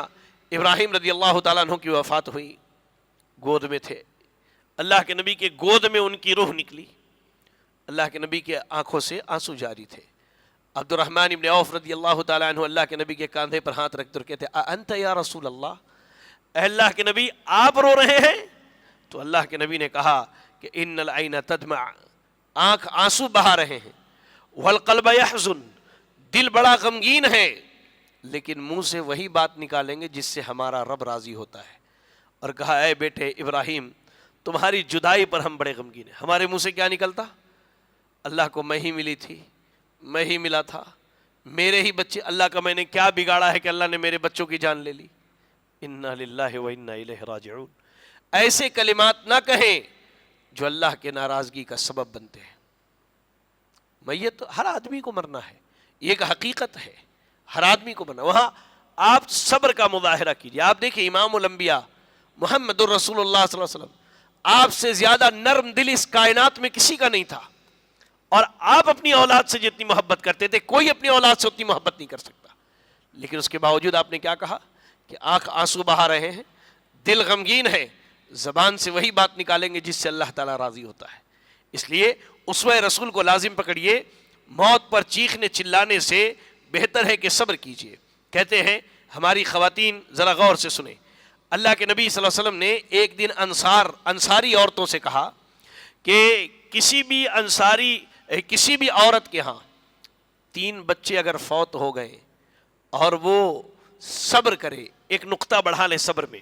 ابراہیم رضی اللہ تعالیٰ عنہ کی وفات ہوئی، گود میں تھے، اللہ کے نبی کے گود میں ان کی روح نکلی. اللہ کے نبی کے آنکھوں سے آنسو جاری تھے. عبد الرحمن ابن عوف رضی اللہ تعالیٰ عنہ اللہ کے نبی کے کاندھے پر ہاتھ رکھ کر کہتے انت یا رسول اللہ، اے اللہ کے نبی آپ رو رہے ہیں؟ تو اللہ کے نبی نے کہا کہ ان العین تدمع، آنکھ آنسو بہا رہے ہیں، والقلب یحزن، دل بڑا غمگین ہے، لیکن منہ سے وہی بات نکالیں گے جس سے ہمارا رب راضی ہوتا ہے. اور کہا اے بیٹے ابراہیم تمہاری جدائی پر ہم بڑے غمگین ہیں. ہمارے منہ سے کیا نکلتا؟ اللہ کو میں ہی ملی تھی، میں ہی ملا تھا، میرے ہی بچے، اللہ کا میں نے کیا بگاڑا ہے کہ اللہ نے میرے بچوں کی جان لے لی. انا للہ و انا الیہ راجعون. ایسے کلمات نہ کہیں جو اللہ کے ناراضگی کا سبب بنتے ہیں. میت ہر آدمی کو مرنا ہے، یہ ایک حقیقت ہے، ہر آدمی کو مرنا. وہاں آپ صبر کا مظاہرہ کیجیے. آپ دیکھیں امام الانبیاء محمد الرسول اللہ صلی اللہ علیہ وسلم، آپ سے زیادہ نرم دل اس کائنات میں کسی کا نہیں تھا. اور آپ اپنی اولاد سے جتنی محبت کرتے تھے کوئی اپنی اولاد سے اتنی محبت نہیں کر سکتا. لیکن اس کے باوجود آپ نے کیا کہا کہ آنکھ آنسو بہا رہے ہیں، دل غمگین ہے، زبان سے وہی بات نکالیں گے جس سے اللہ تعالیٰ راضی ہوتا ہے. اس لیے اسوہ رسول کو لازم پکڑیے. موت پر چیخنے چلانے سے بہتر ہے کہ صبر کیجیے. کہتے ہیں ہماری خواتین ذرا غور سے سنیں، اللہ کے نبی صلی اللہ علیہ وسلم نے ایک دن انصاری عورتوں سے کہا کہ کسی بھی عورت کے ہاں 3 بچے اگر فوت ہو گئے اور وہ صبر کرے، ایک نقطہ بڑھا لے صبر میں،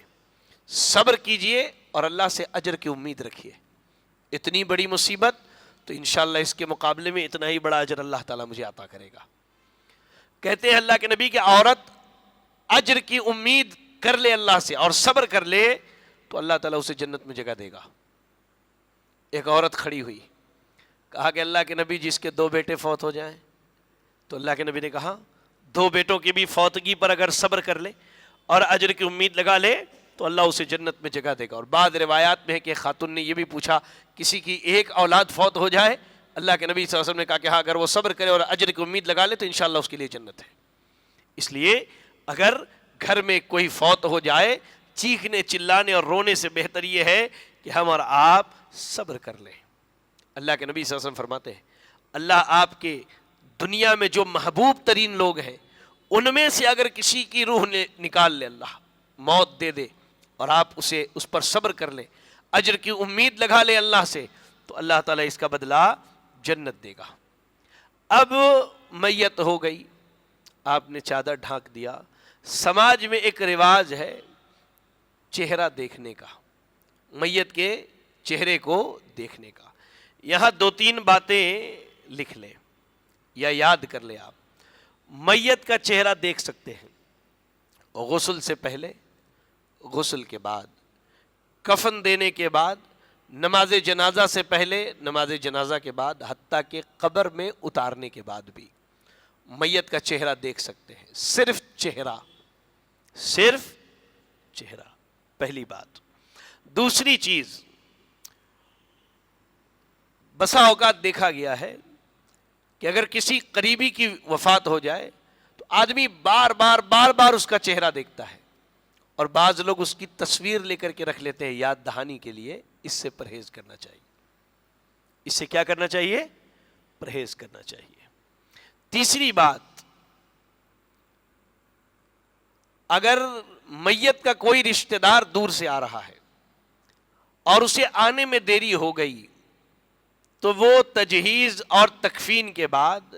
صبر کیجئے اور اللہ سے اجر کی امید رکھیے. اتنی بڑی مصیبت تو انشاءاللہ اس کے مقابلے میں اتنا ہی بڑا اجر اللہ تعالیٰ مجھے عطا کرے گا. کہتے ہیں اللہ کے نبی کہ عورت اجر کی امید کر لے اللہ سے اور صبر کر لے تو اللہ تعالیٰ اسے جنت میں جگہ دے گا. ایک عورت کھڑی ہوئی، کہا کہ اللہ کے نبی جس کے 2 بیٹے فوت ہو جائیں، تو اللہ کے نبی نے کہا 2 بیٹوں کی بھی فوتگی پر اگر صبر کر لے اور اجر کی امید لگا لے تو اللہ اسے جنت میں جگہ دے گا. اور بعض روایات میں ہے کہ خاتون نے یہ بھی پوچھا کسی کی ایک اولاد فوت ہو جائے، اللہ کے نبی صلی اللہ علیہ وسلم نے کہا کہ ہاں اگر وہ صبر کرے اور اجر کی امید لگا لے تو انشاءاللہ اس کے لیے جنت ہے. اس لیے اگر گھر میں کوئی فوت ہو جائے، چیخنے چلانے اور رونے سے بہتر یہ ہے کہ ہم اور آپ صبر کر لیں. اللہ کے نبی صلی اللہ علیہ وسلم فرماتے ہیں اللہ آپ کے دنیا میں جو محبوب ترین لوگ ہیں ان میں سے اگر کسی کی روح نکال لے، اللہ موت دے دے اور آپ اس پر صبر کر لیں، اجر کی امید لگا لے اللہ سے، تو اللہ تعالیٰ اس کا بدلہ جنت دے گا. اب میت ہو گئی، آپ نے چادر ڈھانک دیا. سماج میں ایک رواج ہے چہرہ دیکھنے کا، میت کے چہرے کو دیکھنے کا. یہاں 2-3 باتیں لکھ لیں یا یاد کر لیں. آپ میت کا چہرہ دیکھ سکتے ہیں غسل سے پہلے، غسل کے بعد، کفن دینے کے بعد، نماز جنازہ سے پہلے، نماز جنازہ کے بعد، حتیٰ کہ قبر میں اتارنے کے بعد بھی میت کا چہرہ دیکھ سکتے ہیں. صرف چہرہ پہلی بات. دوسری چیز، بسا اوقات دیکھا گیا ہے کہ اگر کسی قریبی کی وفات ہو جائے تو آدمی بار بار اس کا چہرہ دیکھتا ہے، اور بعض لوگ اس کی تصویر لے کر کے رکھ لیتے ہیں یاد دہانی کے لیے. اس سے پرہیز کرنا چاہیے. اس سے کیا کرنا چاہیے؟ پرہیز کرنا چاہیے. تیسری بات، اگر میت کا کوئی رشتہ دار دور سے آ رہا ہے اور اسے آنے میں دیری ہو گئی تو وہ تجہیز اور تکفین کے بعد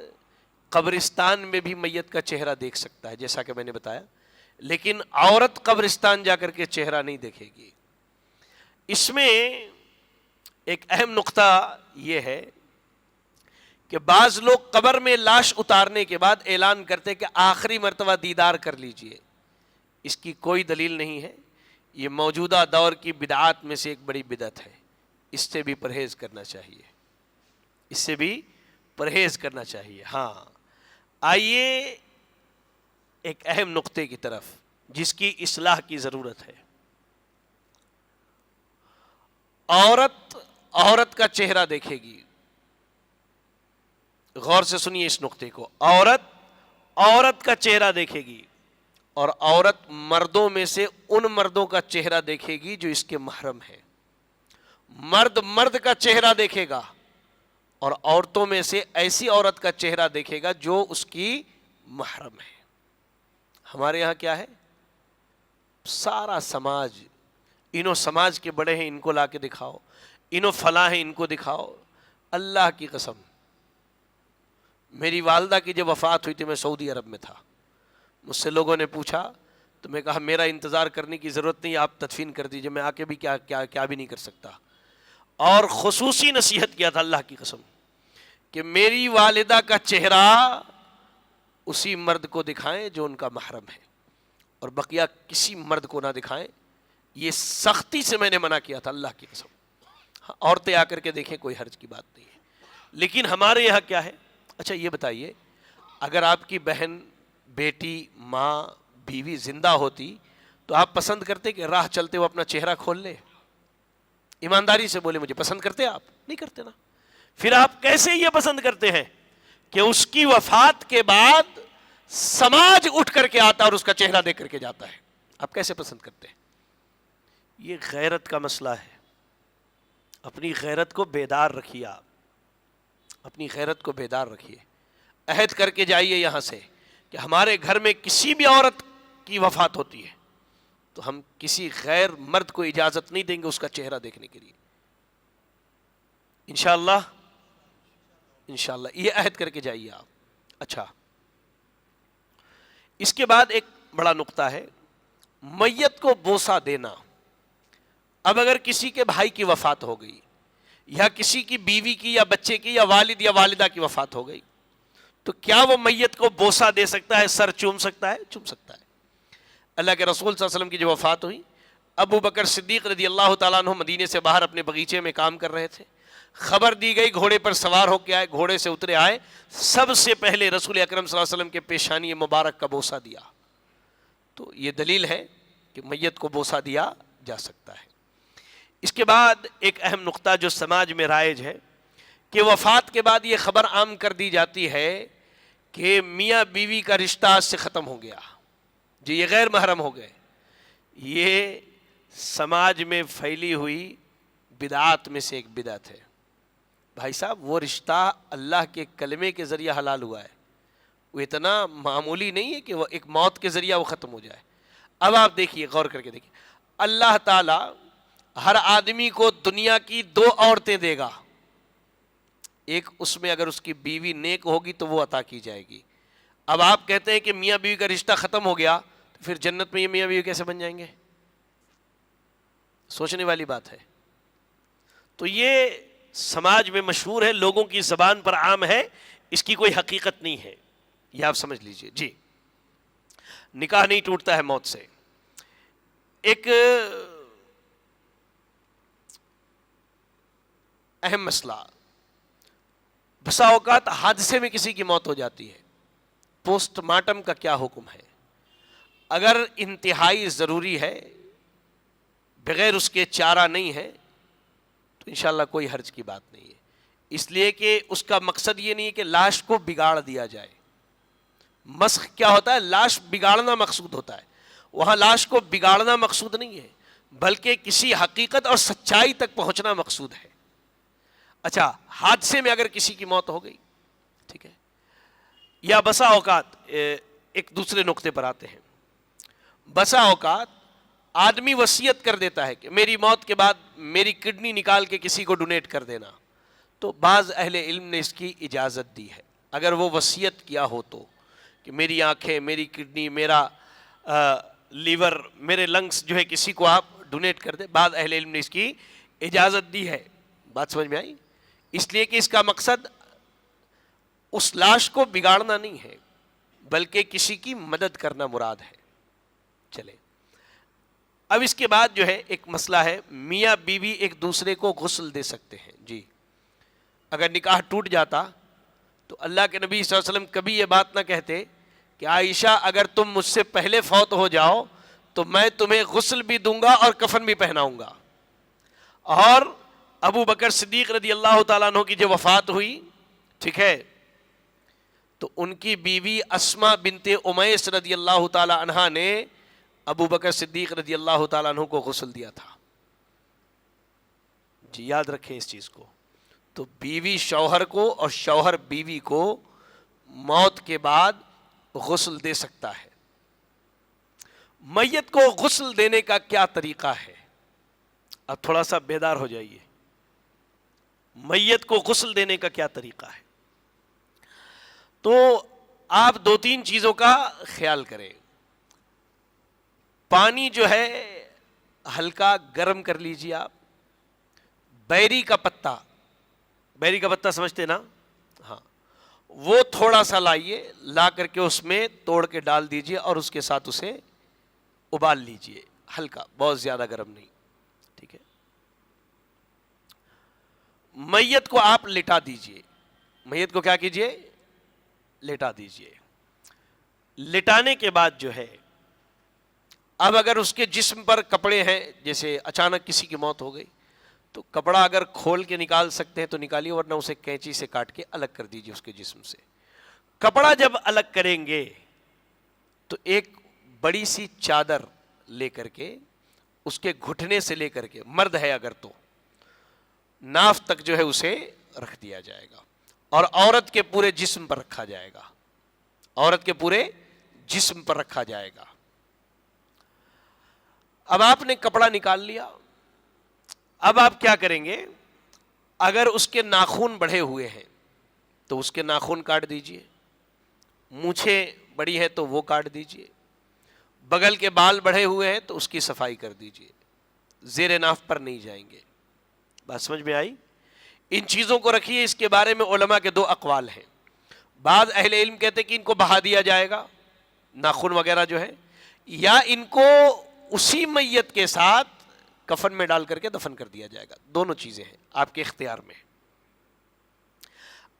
قبرستان میں بھی میت کا چہرہ دیکھ سکتا ہے، جیسا کہ میں نے بتایا، لیکن عورت قبرستان جا کر کے چہرہ نہیں دیکھے گی۔ اس میں ایک اہم نقطہ یہ ہے کہ بعض لوگ قبر میں لاش اتارنے کے بعد اعلان کرتے کہ آخری مرتبہ دیدار کر لیجئے۔ اس کی کوئی دلیل نہیں ہے، یہ موجودہ دور کی بدعات میں سے ایک بڑی بدعت ہے، اس سے بھی پرہیز کرنا چاہیے، اس سے بھی پرہیز کرنا چاہیے۔ ہاں، آئیے ایک اہم نقطے کی طرف جس کی اصلاح کی ضرورت ہے۔ عورت کا چہرہ دیکھے گی، غور سے سنیے اس نقطے کو، عورت کا چہرہ دیکھے گی، اور عورت مردوں میں سے ان مردوں کا چہرہ دیکھے گی جو اس کے محرم ہے۔ مرد کا چہرہ دیکھے گا، اور عورتوں میں سے ایسی عورت کا چہرہ دیکھے گا جو اس کی محرم ہے۔ ہمارے یہاں کیا ہے؟ سارا سماج، انہوں سماج کے بڑے ہیں ان کو لا کے دکھاؤ، انہوں فلاں ہیں ان کو دکھاؤ۔ اللہ کی قسم، میری والدہ کی جب وفات ہوئی تھی میں سعودی عرب میں تھا، مجھ سے لوگوں نے پوچھا تو میں کہا میرا انتظار کرنے کی ضرورت نہیں، آپ تدفین کر دیجئے، میں آ کے بھی کیا بھی نہیں کر سکتا۔ اور خصوصی نصیحت کیا تھا اللہ کی قسم کہ میری والدہ کا چہرہ اسی مرد کو دکھائیں جو ان کا محرم ہے، اور بقیہ کسی مرد کو نہ دکھائیں۔ یہ سختی سے میں نے منع کیا تھا اللہ کی قسم۔ ہاں، عورتیں آ کر کے دیکھیں، کوئی حرج کی بات نہیں ہے، لیکن ہمارے یہاں کیا ہے؟ اچھا یہ بتائیے، اگر آپ کی بہن، بیٹی، ماں، بیوی زندہ ہوتی تو آپ پسند کرتے کہ راہ چلتے وہ اپنا چہرہ کھول لے؟ ایمانداری سے بولے، مجھے پسند کرتے؟ آپ نہیں کرتے نا۔ پھر آپ کیسے یہ پسند کرتے ہیں کہ اس کی وفات کے بعد سماج اٹھ کر کے آتا اور اس کا چہرہ دیکھ کر کے جاتا ہے؟ آپ کیسے پسند کرتے ہیں؟ یہ غیرت کا مسئلہ ہے۔ اپنی غیرت کو بیدار رکھیے، آپ اپنی غیرت کو بیدار رکھیے، عہد کر کے جائیے یہاں سے کہ ہمارے گھر میں کسی بھی عورت کی وفات ہوتی ہے تو ہم کسی غیر مرد کو اجازت نہیں دیں گے اس کا چہرہ دیکھنے کے لیے، انشاءاللہ یہ عہد کر کے جائیے آپ۔ اچھا، اس کے بعد ایک بڑا نقطہ ہے، میت کو بوسہ دینا۔ اب اگر کسی کے بھائی کی وفات ہو گئی، یا کسی کی بیوی کی یا بچے کی یا والد یا والدہ کی وفات ہو گئی، تو کیا وہ میت کو بوسہ دے سکتا ہے، سر چوم سکتا ہے؟ چوم سکتا ہے۔ اللہ کے رسول صلی اللہ علیہ وسلم کی جو وفات ہوئی، ابو بکر صدیق رضی اللہ تعالیٰ عنہ مدینے سے باہر اپنے بغیچے میں کام کر رہے تھے، خبر دی گئی، گھوڑے پر سوار ہو کے آئے، گھوڑے سے اترے آئے، سب سے پہلے رسول اکرم صلی اللہ علیہ وسلم کے پیشانی مبارک کا بوسہ دیا۔ تو یہ دلیل ہے کہ میت کو بوسہ دیا جا سکتا ہے۔ اس کے بعد ایک اہم نقطہ جو سماج میں رائج ہے کہ وفات کے بعد یہ خبر عام کر دی جاتی ہے کہ میاں بیوی کا رشتہ آج سے ختم ہو گیا، جو یہ غیر محرم ہو گئے۔ یہ سماج میں پھیلی ہوئی بدعات میں سے ایک بدعت ہے۔ بھائی صاحب، وہ رشتہ اللہ کے کلمے کے ذریعہ حلال ہوا ہے، وہ اتنا معمولی نہیں ہے کہ وہ ایک موت کے ذریعہ وہ ختم ہو جائے۔ اب آپ دیکھیے، غور کر کے دیکھیے، اللہ تعالی ہر آدمی کو دنیا کی 2 عورتیں دے گا، ایک اس میں اگر اس کی بیوی نیک ہوگی تو وہ عطا کی جائے گی۔ اب آپ کہتے ہیں کہ میاں بیوی کا رشتہ ختم ہو گیا، تو پھر جنت میں یہ میاں بیوی کیسے بن جائیں گے؟ سوچنے والی بات ہے۔ تو یہ سماج میں مشہور ہے، لوگوں کی زبان پر عام ہے، اس کی کوئی حقیقت نہیں ہے، یہ آپ سمجھ لیجئے۔ جی، نکاح نہیں ٹوٹتا ہے موت سے۔ ایک اہم مسئلہ، بسا اوقات حادثے میں کسی کی موت ہو جاتی ہے، پوسٹ مارٹم کا کیا حکم ہے؟ اگر انتہائی ضروری ہے، بغیر اس کے چارہ نہیں ہے، تو انشاءاللہ کوئی حرج کی بات نہیں ہے، اس لیے کہ اس کا مقصد یہ نہیں ہے کہ لاش کو بگاڑ دیا جائے۔ مسخ کیا ہوتا ہے؟ لاش بگاڑنا مقصود ہوتا ہے، وہاں لاش کو بگاڑنا مقصود نہیں ہے، بلکہ کسی حقیقت اور سچائی تک پہنچنا مقصود ہے۔ اچھا، حادثے میں اگر کسی کی موت ہو گئی، ٹھیک ہے، یا بسا اوقات ایک دوسرے نقطے پر آتے ہیں، بسا اوقات آدمی وصیت کر دیتا ہے کہ میری موت کے بعد میری کڈنی نکال کے کسی کو ڈونیٹ کر دینا، تو بعض اہل علم نے اس کی اجازت دی ہے اگر وہ وصیت کیا ہو تو، کہ میری آنکھیں، میری کڈنی، میرا لیور، میرے لنگس جو ہے کسی کو آپ ڈونیٹ کر دیں، بعض اہل علم نے اس کی اجازت دی ہے. بات سمجھ میں آئی؟ اس لیے کہ اس کا مقصد اس لاش کو بگاڑنا نہیں ہے بلکہ کسی کی مدد کرنا مراد ہے. چلے اب اس کے بعد جو ہے ایک مسئلہ ہے، میاں بیوی ایک دوسرے کو غسل دے سکتے ہیں. جی اگر نکاح ٹوٹ جاتا تو اللہ کے نبی صلی اللہ علیہ وسلم کبھی یہ بات نہ کہتے کہ عائشہ اگر تم مجھ سے پہلے فوت ہو جاؤ تو میں تمہیں غسل بھی دوں گا اور کفن بھی پہناؤں گا. اور ابو بکر صدیق رضی اللہ تعالیٰ عنہ کی جو وفات ہوئی، ٹھیک ہے، تو ان کی بیوی اسما بنت امیس رضی اللہ تعالیٰ عنہ نے ابو بکر صدیق رضی اللہ تعالیٰ عنہ کو غسل دیا تھا. جی یاد رکھیں اس چیز کو. تو بیوی شوہر کو اور شوہر بیوی کو موت کے بعد غسل دے سکتا ہے. میت کو غسل دینے کا کیا طریقہ ہے؟ اب تھوڑا سا بیدار ہو جائیے. میت کو غسل دینے کا کیا طریقہ ہے؟ تو آپ دو تین چیزوں کا خیال کریں. پانی جو ہے ہلکا گرم کر لیجیے آپ. بیری کا پتا، بیری کا پتا سمجھتے نا؟ ہاں، وہ تھوڑا سا لائیے، لا کر کے اس میں توڑ کے ڈال دیجیے اور اس کے ساتھ اسے ابال لیجیے، ہلکا، بہت زیادہ گرم نہیں. ٹھیک ہے. میت کو آپ لٹا دیجیے. میت کو کیا کیجیے؟ لٹا دیجیے. لٹانے کے بعد جو ہے، اب اگر اس کے جسم پر کپڑے ہیں، جیسے اچانک کسی کی موت ہو گئی تو کپڑا اگر کھول کے نکال سکتے ہیں تو نکالیے، ورنہ اسے کینچی سے کاٹ کے الگ کر دیجیے اس کے جسم سے. کپڑا جب الگ کریں گے تو ایک بڑی سی چادر لے کر کے اس کے گھٹنے سے لے کر کے، مرد ہے اگر تو ناف تک جو ہے اسے رکھ دیا جائے گا اور عورت کے پورے جسم پر رکھا جائے گا. عورت کے پورے جسم پر رکھا جائے گا. اب آپ نے کپڑا نکال لیا. اب آپ کیا کریں گے؟ اگر اس کے ناخن بڑھے ہوئے ہیں تو اس کے ناخن کاٹ دیجئے، مونچھیں بڑی ہے تو وہ کاٹ دیجئے، بغل کے بال بڑھے ہوئے ہیں تو اس کی صفائی کر دیجئے، زیر ناف پر نہیں جائیں گے. بات سمجھ میں آئی؟ ان چیزوں کو رکھیے. اس کے بارے میں علماء کے دو اقوال ہیں. بعض اہل علم کہتے ہیں کہ ان کو بہا دیا جائے گا، ناخن وغیرہ جو ہے، یا ان کو اسی میت کے ساتھ کفن میں ڈال کر کے دفن کر دیا جائے گا. دونوں چیزیں ہیں آپ کے اختیار میں.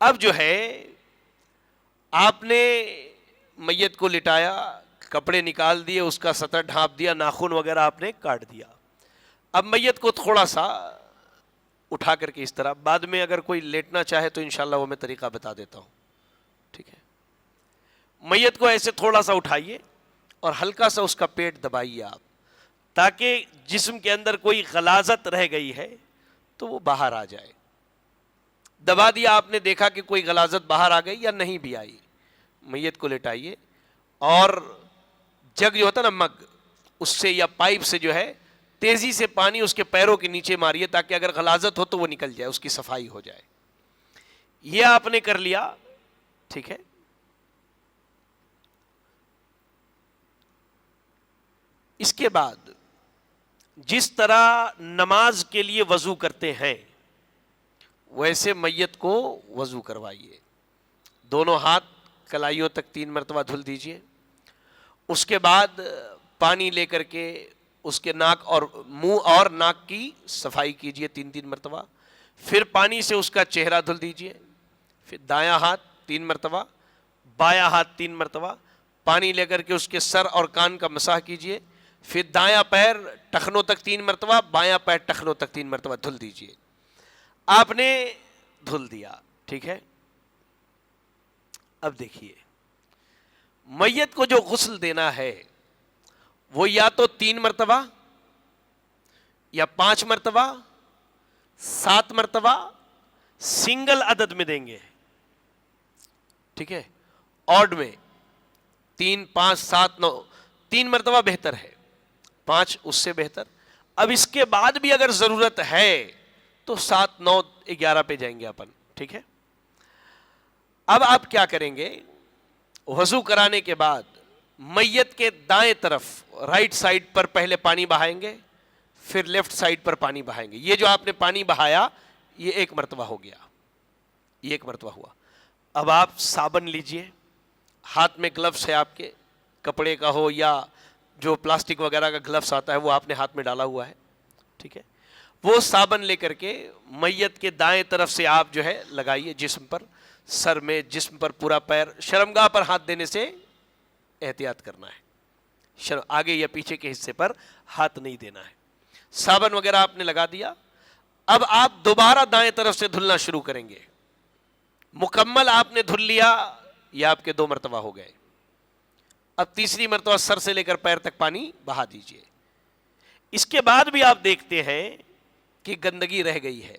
اب جو ہے آپ نے میت کو لٹایا، کپڑے نکال دیے، اس کا سطر ڈھانپ دیا، ناخن وغیرہ آپ نے کاٹ دیا. اب میت کو تھوڑا سا اٹھا کر کے اس طرح، بعد میں اگر کوئی لیٹنا چاہے تو انشاءاللہ وہ میں طریقہ بتا دیتا ہوں. ٹھیک ہے. میت کو ایسے تھوڑا سا اٹھائیے اور ہلکا سا اس کا پیٹ دبائیے آپ، تاکہ جسم کے اندر کوئی غلاظت رہ گئی ہے تو وہ باہر آ جائے. دبا دیا آپ نے، دیکھا کہ کوئی غلاظت باہر آ گئی یا نہیں بھی آئی. میت کو لٹائیے اور جگ جو ہوتا نا، مگ، اس سے یا پائپ سے جو ہے تیزی سے پانی اس کے پیروں کے نیچے ماریے تاکہ اگر غلاظت ہو تو وہ نکل جائے، اس کی صفائی ہو جائے. یہ آپ نے کر لیا. ٹھیک ہے. اس کے بعد جس طرح نماز کے لیے وضو کرتے ہیں ویسے میت کو وضو کروائیے. دونوں ہاتھ کلائیوں تک 3 مرتبہ دھل دیجئے. اس کے بعد پانی لے کر کے اس کے ناک اور منہ اور ناک کی صفائی کیجئے 3 مرتبہ. پھر پانی سے اس کا چہرہ دھل دیجئے. پھر دایاں ہاتھ 3 مرتبہ، بایاں ہاتھ 3 مرتبہ. پانی لے کر کے اس کے سر اور کان کا مسح کیجئے. پھر دایاں پیر ٹخنوں تک 3 مرتبہ، بایاں پیر ٹخنوں تک 3 مرتبہ دھل دیجئے. آپ نے دھل دیا. ٹھیک ہے. اب دیکھیے، میت کو جو غسل دینا ہے وہ یا تو 3 مرتبہ یا 5 مرتبہ، 7 مرتبہ سنگل عدد میں دیں گے. ٹھیک ہے. آڈ میں 3 5 7 9 3 مرتبہ بہتر ہے، 5 اس سے بہتر. اب اس کے بعد بھی اگر ضرورت ہے تو 7 9 11 پہ جائیں گے اپن. ٹھیک ہے. اب آپ کیا کریں گے؟ وضو کرانے کے بعد میت کے دائیں طرف رائٹ سائڈ پر پہلے پانی بہائیں گے، پھر لیفٹ سائڈ پر پانی بہائیں گے. یہ جو آپ نے پانی بہایا یہ 1 مرتبہ ہو گیا، یہ 1 مرتبہ ہوا. اب آپ صابن لیجئے، ہاتھ میں گلوز ہے آپ کے، کپڑے کا ہو یا جو پلاسٹک وغیرہ کا گلوز آتا ہے وہ آپ نے ہاتھ میں ڈالا ہوا ہے. ٹھیک ہے. وہ صابن لے کر کے میت کے دائیں طرف سے آپ جو ہے لگائیے جسم پر، سر میں، جسم پر، پورا پیر. شرمگاہ پر ہاتھ دینے سے احتیاط کرنا ہے، آگے یا پیچھے کے حصے پر ہاتھ نہیں دینا ہے. صابن وغیرہ آپ نے لگا دیا. اب آپ دوبارہ دائیں طرف سے دھلنا شروع کریں گے. مکمل آپ نے دھل لیا، یہ آپ کے 2 مرتبہ ہو گئے. اب تیسری مرتبہ سر سے لے کر پیر تک پانی بہا دیجئے. اس کے بعد بھی آپ دیکھتے ہیں کہ گندگی رہ گئی ہے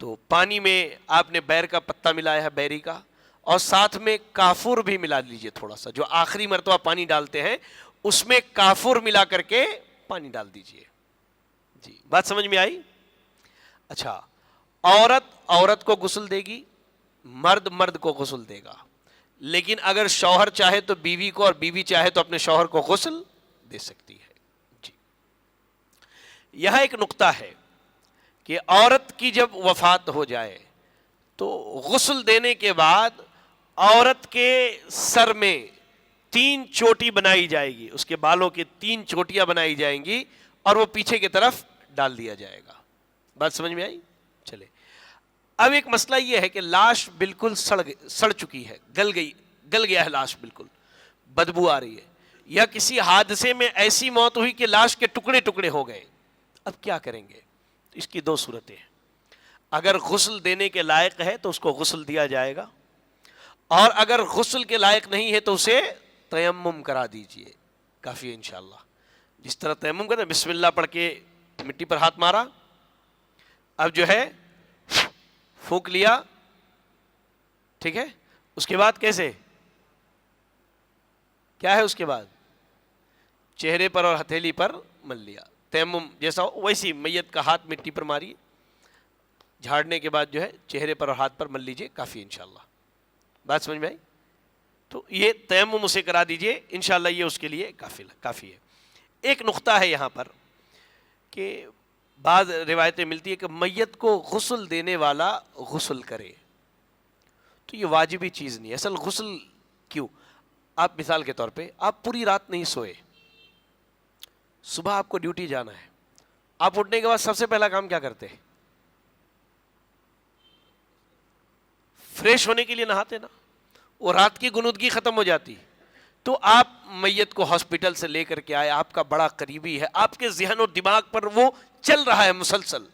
تو پانی میں آپ نے بیر کا پتا ملایا ہے، بیری کا، اور ساتھ میں کافور بھی ملا لیجئے. تھوڑا سا جو آخری مرتبہ پانی ڈالتے ہیں اس میں کافور ملا کر کے پانی ڈال دیجئے. جی بات سمجھ میں آئی؟ اچھا، عورت کو غسل دے گی، مرد کو غسل دے گا. لیکن اگر شوہر چاہے تو بیوی کو، اور بیوی چاہے تو اپنے شوہر کو غسل دے سکتی ہے. جی یہاں ایک نقطہ ہے کہ عورت کی جب وفات ہو جائے تو غسل دینے کے بعد عورت کے سر میں 3 چوٹی بنائی جائے گی، اس کے بالوں کی 3 چوٹیاں بنائی جائیں گی اور وہ پیچھے کی طرف ڈال دیا جائے گا. بات سمجھ میں آئی؟ چلے. اب ایک مسئلہ یہ ہے کہ لاش بالکل سڑ چکی ہے، گل گیا ہے لاش، بالکل بدبو آ رہی ہے، یا کسی حادثے میں ایسی موت ہوئی کہ لاش کے ٹکڑے ٹکڑے ہو گئے. اب کیا کریں گے؟ اس کی 2 صورتیں ہیں. اگر غسل دینے کے لائق ہے تو اس کو غسل دیا جائے گا، اور اگر غسل کے لائق نہیں ہے تو اسے تیمم کرا دیجئے، کافی ہے انشاءاللہ. جس طرح تیمم کرتے ہیں، بسم اللہ پڑھ کے مٹی پر ہاتھ مارا، اب جو ہے پھونک لیا. ٹھیک ہے. اس کے بعد کیسے، کیا ہے اس کے بعد؟ چہرے پر اور ہتھیلی پر مل لیا. تیمم جیسا ہو ویسی میت کا ہاتھ مٹی پر ماری، جھاڑنے کے بعد جو ہے چہرے پر اور ہاتھ پر مل لیجئے، کافی انشاءاللہ. بات سمجھ میں آئی؟ تو یہ تیمم اسے کرا دیجئے انشاءاللہ، یہ اس کے لیے کافی ہے. ایک نقطہ ہے یہاں پر کہ بعض روایتیں ملتی ہے کہ میت کو غسل دینے والا غسل کرے، تو یہ واجبی چیز نہیں ہے. اصل غسل کیوں؟ آپ مثال کے طور پہ آپ پوری رات نہیں سوئے، صبح آپ کو ڈیوٹی جانا ہے، آپ اٹھنے کے بعد سب سے پہلا کام کیا کرتے ہیں؟ فریش ہونے کے لیے نہاتے نا. وہ رات کی غنودگی ختم ہو جاتی. تو آپ میت کو ہاسپٹل سے لے کر کے آئے، آپ کا بڑا قریبی ہے، آپ کے ذہن و دماغ پر وہ چل رہا ہے مسلسل.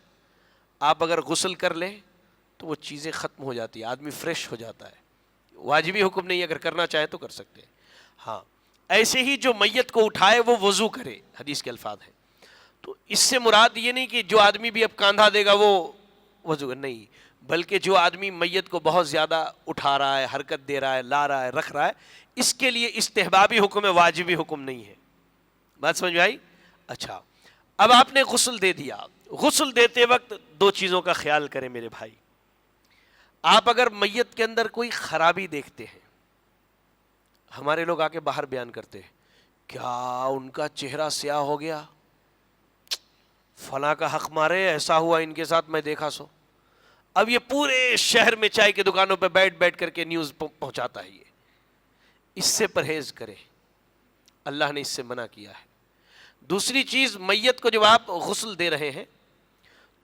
آپ اگر غسل کر لیں تو وہ چیزیں ختم ہو جاتی ہیں، آدمی فریش ہو جاتا ہے. واجبی حکم نہیں، اگر کرنا چاہے تو کر سکتے ہیں. ہاں ایسے ہی جو میت کو اٹھائے وہ وضو کرے، حدیث کے الفاظ ہیں. تو اس سے مراد یہ نہیں کہ جو آدمی بھی اب کاندھا دے گا وہ وضو نہیں، بلکہ جو آدمی میت کو بہت زیادہ اٹھا رہا ہے، حرکت دے رہا ہے، لا رہا ہے، رکھ رہا ہے، اس کے لیے استحبابی حکم ہے، واجبی حکم نہیں ہے. بات سمجھ میں آئی؟ اچھا، اب آپ نے غسل دے دیا. غسل دیتے وقت 2 چیزوں کا خیال کریں میرے بھائی. آپ اگر میت کے اندر کوئی خرابی دیکھتے ہیں، ہمارے لوگ آ کے باہر بیان کرتے ہیں کیا ان کا چہرہ سیاہ ہو گیا، فلاں کا حق مارے، ایسا ہوا ان کے ساتھ، میں دیکھا سو. اب یہ پورے شہر میں چائے کی دکانوں پہ بیٹھ کر کے نیوز پہنچاتا ہے. یہ اس سے پرہیز کرے، اللہ نے اس سے منع کیا ہے. دوسری چیز، میت کو جب آپ غسل دے رہے ہیں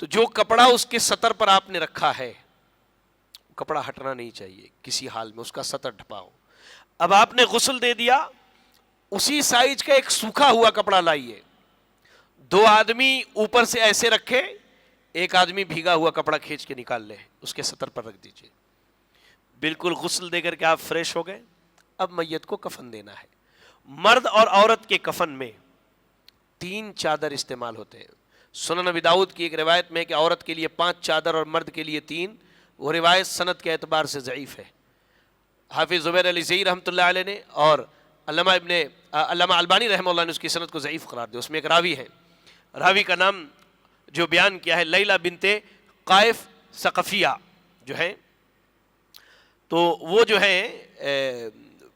تو جو کپڑا اس کے سطر پر آپ نے رکھا ہے، کپڑا ہٹنا نہیں چاہیے کسی حال میں، اس کا سطر ڈھپاؤ. اب آپ نے غسل دے دیا، اسی سائز کا ایک سوکھا ہوا کپڑا لائیے، 2 آدمی اوپر سے ایسے رکھے، ایک آدمی بھیگا ہوا کپڑا کھینچ کے نکال لے، اس کے سطر پر رکھ دیجئے. بالکل غسل دے کر کے آپ فریش ہو گئے. اب میت کو کفن دینا ہے. مرد اور عورت کے کفن میں 3 چادر استعمال ہوتے ہیں. سنن نبی داؤد کی ایک روایت میں ہے کہ عورت کے لیے 5 چادر اور مرد کے لیے 3. وہ روایت سند کے اعتبار سے ضعیف ہے. حافظ زبیر علی زئی رحمۃ اللہ علیہ نے اور علامہ البانی رحمہ اللہ نے اس کی سند کو ضعیف قرار دیا. اس میں ایک راوی ہے, راوی کا نام جو بیان کیا ہے لیلہ بنت قائف ثقفیہ جو ہے, تو وہ جو ہے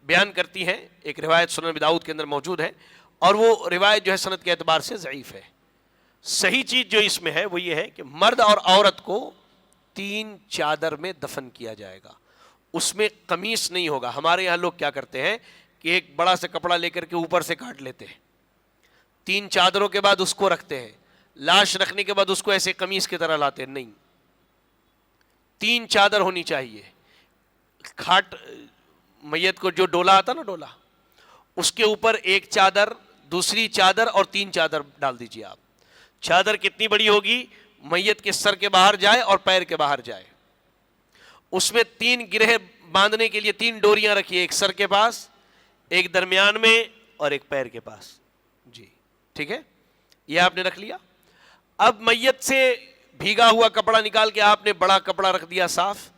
بیان کرتی ہیں, ایک روایت سنن ابی داؤد کے اندر موجود ہے, اور وہ روایت جو ہے سند کے اعتبار سے ضعیف ہے. صحیح چیز جو اس میں ہے وہ یہ ہے کہ مرد اور عورت کو 3 چادر میں دفن کیا جائے گا, اس میں قمیص نہیں ہوگا. ہمارے یہاں لوگ کیا کرتے ہیں کہ ایک بڑا سا کپڑا لے کر کے اوپر سے کاٹ لیتے ہیں, 3 چادروں کے بعد اس کو رکھتے ہیں, لاش رکھنے کے بعد اس کو ایسے قمیص کی طرح لاتے ہیں. نہیں, 3 چادر ہونی چاہیے. کھاٹ میت کو جو ڈولا آتا نا, ڈولا, اس کے اوپر ایک چادر, دوسری چادر اور 3 چادر ڈال دیجیے آپ. چادر کتنی بڑی ہوگی؟ میت کے سر کے باہر جائے اور پیر کے باہر جائے. اس میں 3 گرہ باندھنے کے لیے 3 ڈوریاں رکھیے, ایک سر کے پاس, ایک درمیان میں اور ایک پیر کے پاس. جی ٹھیک ہے, یہ آپ نے رکھ لیا. اب میت سے بھیگا ہوا کپڑا نکال کے آپ نے بڑا کپڑا رکھ دیا صاف.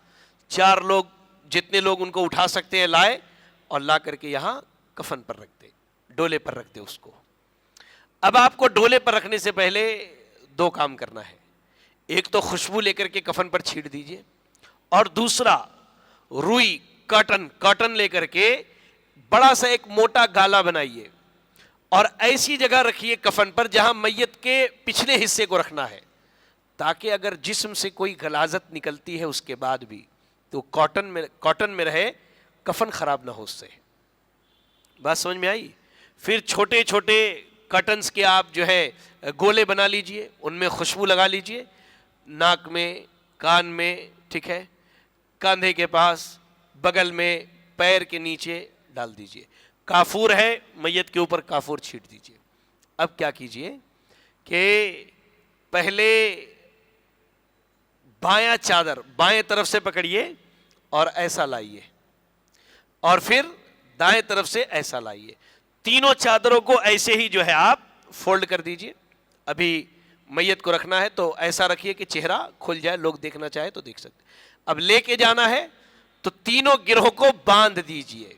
4 لوگ, جتنے لوگ ان کو اٹھا سکتے ہیں لائے, اور لا کر کے یہاں کفن پر رکھ دے, ڈولے پر رکھ دے اس کو. اب آپ کو ڈولے پر رکھنے سے پہلے 2 کام کرنا ہے. ایک تو خوشبو لے کر کے کفن پر چھینٹ دیجئے, اور دوسرا روئی کاٹن لے کر کے بڑا سا ایک موٹا گالا بنائیے, اور ایسی جگہ رکھیے کفن پر جہاں میت کے پچھلے حصے کو رکھنا ہے, تاکہ اگر جسم سے کوئی غلاظت نکلتی ہے اس کے بعد بھی تو کاٹن میں رہے, کفن خراب نہ ہو اس سے. بات سمجھ میں آئی؟ پھر چھوٹے چھوٹے کٹنز کے آپ جو ہے گولے بنا لیجئے, ان میں خوشبو لگا لیجئے, ناک میں, کان میں, ٹھیک ہے, کاندھے کے پاس, بغل میں, پیر کے نیچے ڈال دیجئے. کافور ہے, میت کے اوپر کافور چھینٹ دیجئے. اب کیا کیجئے کہ پہلے بایاں چادر بائیں طرف سے پکڑیے اور ایسا لائیے, اور پھر دائیں طرف سے ایسا لائیے. تینوں چادروں کو ایسے ہی جو ہے آپ فولڈ کر دیجئے. ابھی میت کو رکھنا ہے تو ایسا رکھیے کہ چہرہ کھل جائے, لوگ دیکھنا چاہے تو دیکھ سکتے. اب لے کے جانا ہے تو تینوں گروہ کو باندھ دیجئے,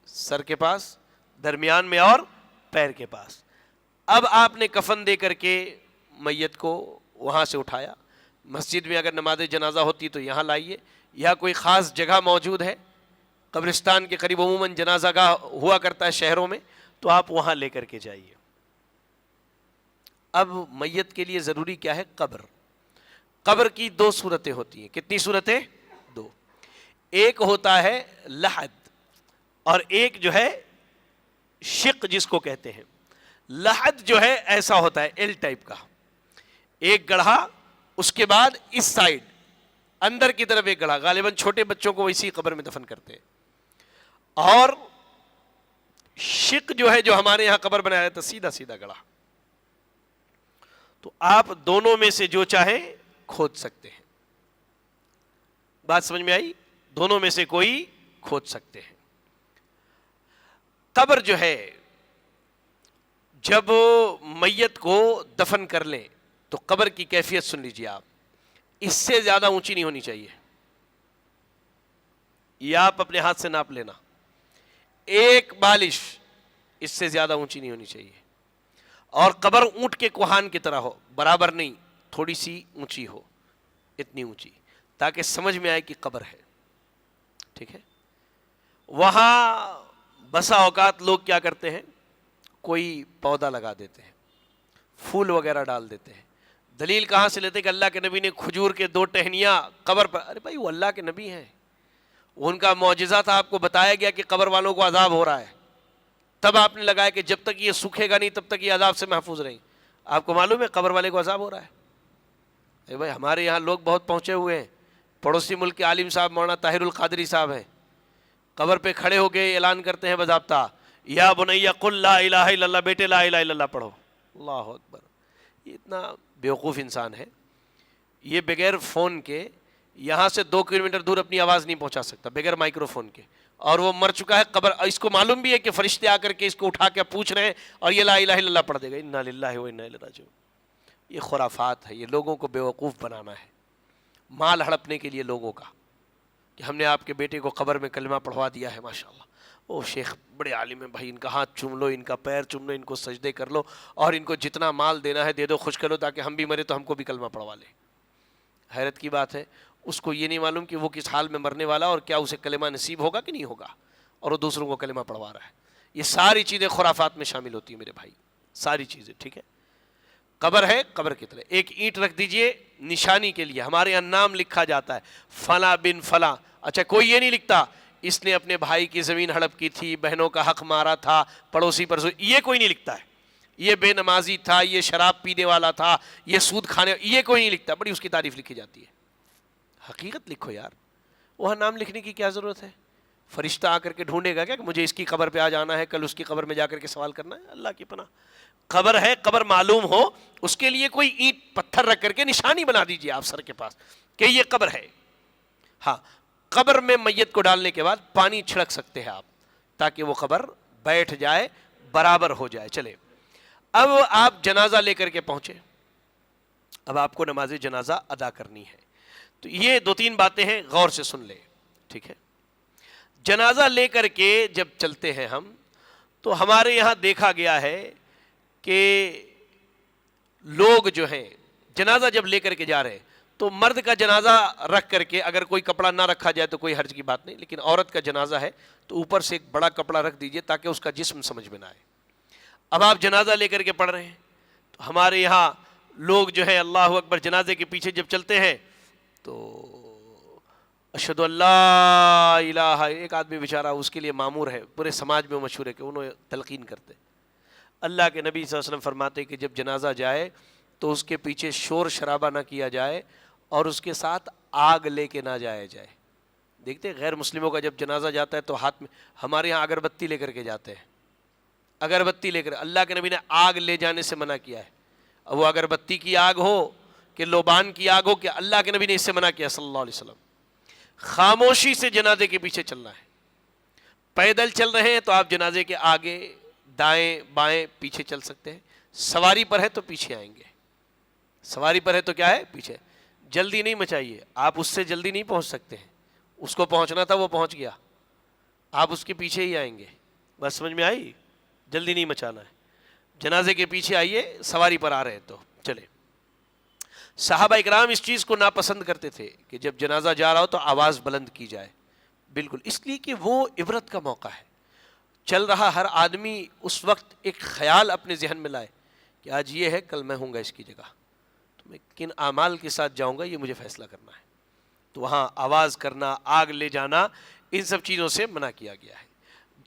سر کے پاس, درمیان میں اور پیر کے پاس. اب آپ نے کفن دے کر کے میت کو وہاں سے اٹھایا. مسجد میں اگر نماز جنازہ ہوتی تو یہاں لائیے, یا کوئی خاص جگہ موجود ہے, قبرستان کے قریب عموماً جنازہ گاہ ہوا کرتا ہے شہروں میں, تو آپ وہاں لے کر کے جائیے. اب میت کے لیے ضروری کیا ہے؟ قبر. قبر کی 2 صورتیں ہوتی ہیں. کتنی صورتیں؟ 2. ایک ہوتا ہے لحد, اور ایک جو ہے شق جس کو کہتے ہیں. لحد جو ہے ایسا ہوتا ہے ایل ٹائپ کا, ایک گڑھا, اس کے بعد اس سائڈ اندر کی طرف ایک گڑھا. غالباً چھوٹے بچوں کو اسی قبر میں دفن کرتے ہیں. اور شق جو ہے, جو ہمارے یہاں قبر بنایا جاتا ہے, سیدھا سیدھا گڑھا. تو آپ دونوں میں سے جو چاہیں کھود سکتے ہیں. بات سمجھ میں آئی؟ دونوں میں سے کوئی کھود سکتے ہیں. قبر جو ہے جب میت کو دفن کر لیں تو قبر کی کیفیت سن لیجیے آپ. اس سے زیادہ اونچی نہیں ہونی چاہیے, یہ آپ اپنے ہاتھ سے ناپ لینا. 1 بالش اس سے زیادہ اونچی نہیں ہونی چاہیے. اور قبر اونٹ کے کوہان کی طرح ہو, برابر نہیں, تھوڑی سی اونچی ہو, اتنی اونچی, تاکہ سمجھ میں آئے کہ قبر ہے. ٹھیک ہے. وہاں بسا اوقات لوگ کیا کرتے ہیں, کوئی پودا لگا دیتے ہیں, پھول وغیرہ ڈال دیتے ہیں. دلیل کہاں سے لیتے کہ اللہ کے نبی نے کھجور کے 2 ٹہنیاں قبر پر. ارے بھائی وہ اللہ کے نبی ہیں, ان کا معجزہ تھا, آپ کو بتایا گیا کہ قبر والوں کو عذاب ہو رہا ہے, تب آپ نے لگایا کہ جب تک یہ سوکھے گا نہیں تب تک یہ عذاب سے محفوظ رہیں. آپ کو معلوم ہے قبر والے کو عذاب ہو رہا ہے. اے بھائی ہمارے یہاں لوگ بہت پہنچے ہوئے ہیں. پڑوسی ملک کے عالم صاحب مولانا طاہر القادری صاحب ہیں, قبر پہ کھڑے ہو کے اعلان کرتے ہیں باضابطہ, یا بنی قل لا الہ الا اللہ, بیٹے لا الہ الا اللہ پڑھو. اللہ اکبر. یہ اتنا بیوقوف انسان ہے, یہ بغیر فون کے یہاں سے 2 کلومیٹر دور اپنی آواز نہیں پہنچا سکتا بغیر مائکرو فون کے, اور وہ مر چکا ہے. قبر اس کو معلوم بھی ہے کہ فرشتے آ کر کے اس کو اٹھا کے پوچھ رہے ہیں, اور یہ لا الہ الا اللہ پڑھ دے گا. انا للہ و انا الیہ راجعون. یہ خرافات ہے, یہ لوگوں کو بیوقوف بنانا ہے, مال ہڑپنے کے لیے لوگوں کا, کہ ہم نے آپ کے بیٹے کو قبر میں کلمہ پڑھوا دیا ہے ماشاءاللہ. او شیخ بڑے عالم ہیں بھائی، ان کا ہاتھ چوم لو، ان کا پیر چوم لو، ان کو سجدے کر لو، اور ان کو جتنا مال دینا ہے دے دو، خوش کرو تاکہ ہم بھی مرے تو ہم کو بھی کلمہ پڑھوا لے۔ حیرت کی بات ہے، اس کو یہ نہیں معلوم کہ وہ کس حال میں مرنے والا اور کیا اسے کلمہ نصیب ہوگا کہ نہیں ہوگا، اور وہ دوسروں کو کلمہ پڑھوا رہا ہے۔ یہ ساری چیزیں خرافات میں شامل ہوتی ہیں میرے بھائی، ساری چیزیں، ٹھیک ہے۔ قبر ہے، قبر کی طرح ایک اینٹ رکھ دیجئے نشانی کے لیے، ہمارے یہاں نام لکھا جاتا ہے فلاں بن فلاں، اچھا کوئی یہ نہیں لکھتا اس نے اپنے بھائی کی زمین ہڑپ کی تھی، بہنوں کا حق مارا تھا، پڑوسی پر یہ کوئی نہیں لکھتا ہے، یہ بے نمازی تھا، یہ شراب پینے والا تھا، یہ سود کھانے، یہ کوئی نہیں لکھتا، بڑی اس کی تعریف لکھی جاتی ہے۔ حقیقت لکھو یار، وہاں نام لکھنے کی کیا ضرورت ہے؟ فرشتہ آ کر کے ڈھونڈے گا کیا کہ مجھے اس کی قبر پہ آ جانا ہے، کل اس کی قبر میں جا کر کے سوال کرنا ہے؟ اللہ کی پناہ، قبر ہے، قبر معلوم ہو، اس کے لیے کوئی اینٹ پتھر رکھ کر کے نشانی بنا دیجئے آپ سر کے پاس کہ یہ قبر ہے۔ ہاں، قبر میں میت کو ڈالنے کے بعد پانی چھڑک سکتے ہیں آپ تاکہ وہ قبر بیٹھ جائے، برابر ہو جائے۔ چلے اب آپ جنازہ لے کر کے پہنچے، اب آپ کو نماز جنازہ ادا کرنی ہے، تو یہ دو تین باتیں ہیں، غور سے سن لیں، ٹھیک ہے۔ جنازہ لے کر کے جب چلتے ہیں ہم، تو ہمارے یہاں دیکھا گیا ہے کہ لوگ جو ہیں جنازہ جب لے کر کے جا رہے ہیں تو مرد کا جنازہ رکھ کر کے اگر کوئی کپڑا نہ رکھا جائے تو کوئی حرج کی بات نہیں، لیکن عورت کا جنازہ ہے تو اوپر سے ایک بڑا کپڑا رکھ دیجئے تاکہ اس کا جسم سمجھ میں نہ آئے۔ اب آپ جنازہ لے کر کے پڑھ رہے ہیں تو ہمارے یہاں لوگ جو ہے اللہ اکبر جنازے کے پیچھے جب چلتے ہیں تو اشہدو اللہ الہ، ایک آدمی بیچارہ اس کے لیے معمور ہے، پورے سماج میں مشہور ہے کہ انہوں تلقین کرتے۔ اللہ کے نبی صلی اللہ علیہ وسلم فرماتے کہ جب جنازہ جائے تو اس کے پیچھے شور شرابہ نہ کیا جائے اور اس کے ساتھ آگ لے کے نہ جایا جائے۔ دیکھتے غیر مسلموں کا جب جنازہ جاتا ہے تو ہاتھ میں، ہمارے یہاں اگربتی لے کر کے جاتے ہیں، اگربتی لے کر، اللہ کے نبی نے آگ لے جانے سے منع کیا ہے۔ اب وہ اگربتی کی آگ ہو کہ لوبان کی آگ ہو، کہ اللہ کے نبی نے اس سے منع کیا صلی اللہ علیہ وسلم۔ خاموشی سے جنازے کے پیچھے چلنا ہے۔ پیدل چل رہے ہیں تو آپ جنازے کے آگے دائیں بائیں پیچھے چل سکتے ہیں، سواری پر ہے تو پیچھے آئیں گے، سواری پر ہے تو کیا ہے پیچھے، جلدی نہیں مچائیے، آپ اس سے جلدی نہیں پہنچ سکتے ہیں، اس کو پہنچنا تھا وہ پہنچ گیا، آپ اس کے پیچھے ہی آئیں گے، بس سمجھ میں آئی؟ جلدی نہیں مچانا ہے، جنازے کے پیچھے آئیے سواری پر آ رہے ہیں تو چلے۔ صحابہ اکرام اس چیز کو ناپسند کرتے تھے کہ جب جنازہ جا رہا ہو تو آواز بلند کی جائے، بالکل، اس لیے کہ وہ عبرت کا موقع ہے۔ چل رہا ہر آدمی اس وقت ایک خیال اپنے ذہن میں لائے کہ آج یہ ہے، کل میں ہوں گا اس کی جگہ، تو میں کن اعمال کے ساتھ جاؤں گا یہ مجھے فیصلہ کرنا ہے۔ تو وہاں آواز کرنا، آگ لے جانا، ان سب چیزوں سے منع کیا گیا ہے۔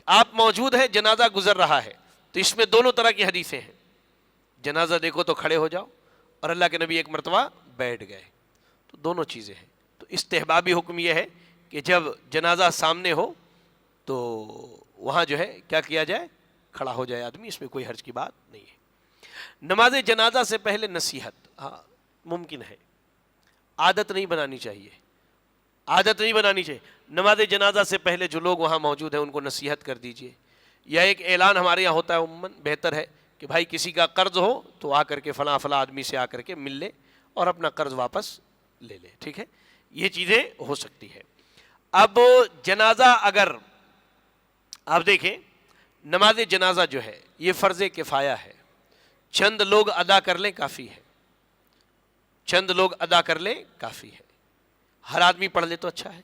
آپ موجود ہیں، جنازہ گزر رہا ہے، تو اس میں دونوں طرح کی حدیثیں ہیں۔ جنازہ دیکھو تو کھڑے ہو جاؤ، اور اللہ کے نبی ایک مرتبہ بیٹھ گئے، تو دونوں چیزیں ہیں۔ تو استحبابی حکم یہ ہے کہ جب جنازہ سامنے ہو تو وہاں جو ہے کیا کیا جائے، کھڑا ہو جائے آدمی، اس میں کوئی حرج کی بات نہیں ہے۔ نماز جنازہ سے پہلے نصیحت، ہاں ممکن ہے، عادت نہیں بنانی چاہیے، عادت نہیں بنانی چاہیے۔ نماز جنازہ سے پہلے جو لوگ وہاں موجود ہیں ان کو نصیحت کر دیجئے، یا ایک اعلان ہمارے یہاں ہوتا ہے عموماً، بہتر ہے کہ بھائی کسی کا قرض ہو تو آ کر کے فلاں فلاں آدمی سے آ کر کے مل لے اور اپنا قرض واپس لے لے، ٹھیک ہے، یہ چیزیں ہو سکتی ہے۔ اب جنازہ اگر آپ دیکھیں، نماز جنازہ جو ہے یہ فرض کفایہ ہے، چند لوگ ادا کر لیں کافی ہے، چند لوگ ادا کر لیں کافی ہے، ہر آدمی پڑھ لے تو اچھا ہے۔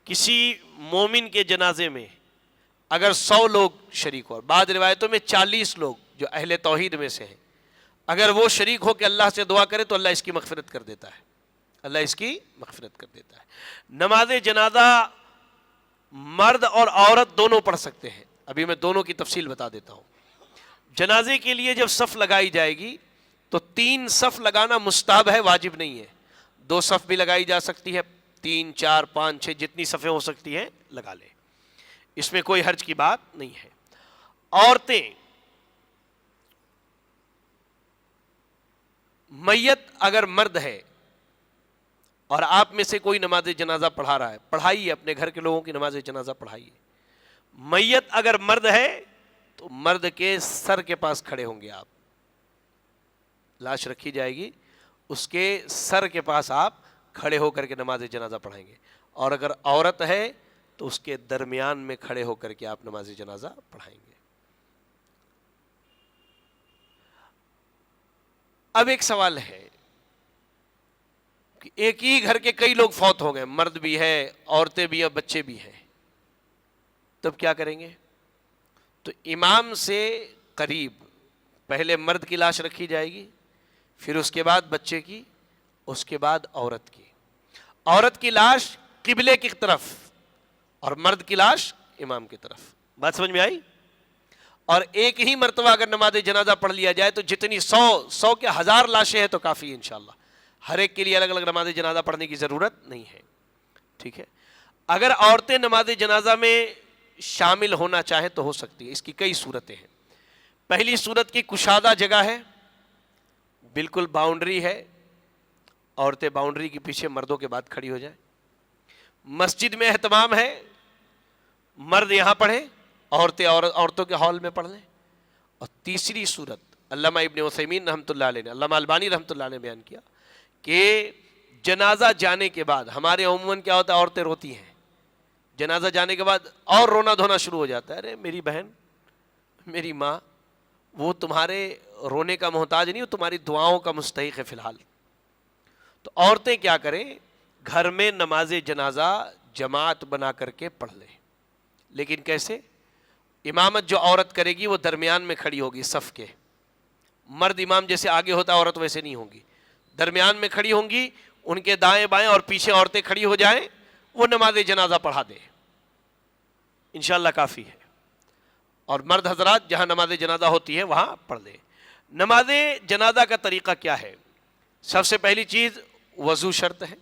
کسی مومن کے جنازے میں اگر 100 لوگ شریک ہو، بعض روایتوں میں 40 لوگ جو اہل توحید میں سے ہیں، اگر وہ شریک ہو کے اللہ سے دعا کرے تو اللہ اس کی مغفرت کر دیتا ہے، اللہ اس کی مغفرت کر دیتا ہے۔ نماز جنازہ مرد اور عورت دونوں پڑھ سکتے ہیں، ابھی میں دونوں کی تفصیل بتا دیتا ہوں۔ جنازے کے لیے جب صف لگائی جائے گی تو 3 صف لگانا مستحب ہے، واجب نہیں ہے۔ 2 صف بھی لگائی جا سکتی ہے، 3 4 5 6 جتنی صفیں ہو سکتی ہیں لگا لیں، اس میں کوئی حرج کی بات نہیں ہے۔ عورتیں، میت اگر مرد ہے اور آپ میں سے کوئی نماز جنازہ پڑھا رہا ہے، پڑھائیے، اپنے گھر کے لوگوں کی نماز جنازہ پڑھائیے۔ میت اگر مرد ہے تو مرد کے سر کے پاس کھڑے ہوں گے آپ، لاش رکھی جائے گی، اس کے سر کے پاس آپ کھڑے ہو کر کے نماز جنازہ پڑھائیں گے۔ اور اگر عورت ہے تو اس کے درمیان میں کھڑے ہو کر کے آپ نماز جنازہ پڑھائیں گے۔ اب ایک سوال ہے کہ ایک ہی گھر کے کئی لوگ فوت ہو گئے، مرد بھی ہے، عورتیں بھی ہیں، بچے بھی ہیں، تب کیا کریں گے؟ تو امام سے قریب پہلے مرد کی لاش رکھی جائے گی، پھر اس کے بعد بچے کی، اس کے بعد عورت کی۔ عورت کی لاش قبلے کی طرف اور مرد کی لاش امام کی طرف۔ بات سمجھ میں آئی؟ اور ایک ہی مرتبہ اگر نماز جنازہ پڑھ لیا جائے تو جتنی 100 کے 1000 لاشیں ہیں تو کافی ہے انشاءاللہ۔ ہر ایک کے لیے الگ الگ نماز جنازہ پڑھنے کی ضرورت نہیں ہے، ٹھیک ہے؟ اگر عورتیں نماز جنازہ میں شامل ہونا چاہیں تو ہو سکتی ہے۔ اس کی کئی صورتیں ہیں۔ پہلی صورت کی کشادہ جگہ ہے، بالکل باؤنڈری ہے، عورتیں باؤنڈری کے پیچھے مردوں کے بعد کھڑی ہو جائیں۔ مسجد میں اہتمام ہے، مرد یہاں پڑھیں، عورتیں عورتوں کے ہال میں پڑھ لیں۔ اور تیسری صورت علامہ ابن عثیمین رحمۃ اللہ علیہ نے، علامہ البانی رحمۃ اللہ علیہ نے بیان کیا کہ جنازہ جانے کے بعد ہمارے عموماً کیا ہوتا ہے، عورتیں روتی ہیں، جنازہ جانے کے بعد اور رونا دھونا شروع ہو جاتا ہے، ارے میری بہن، میری ماں، وہ تمہارے رونے کا محتاج نہیں، وہ تمہاری دعاؤں کا مستحق ہے فی الحال۔ تو عورتیں کیا کریں، گھر میں نماز جنازہ جماعت بنا کر کے پڑھ لیں، لیکن کیسے؟ امامت جو عورت کرے گی وہ درمیان میں کھڑی ہوگی صف کے، مرد امام جیسے آگے ہوتا ہے عورت ویسے نہیں ہوگی، درمیان میں کھڑی ہوں گی، ان کے دائیں بائیں اور پیچھے عورتیں کھڑی ہو جائیں، وہ نماز جنازہ پڑھا دے، انشاءاللہ کافی ہے۔ اور مرد حضرات جہاں نماز جنازہ ہوتی ہے وہاں پڑھ لیں۔ نماز جنازہ کا طریقہ کیا ہے؟ سب سے پہلی چیز وضو شرط ہے،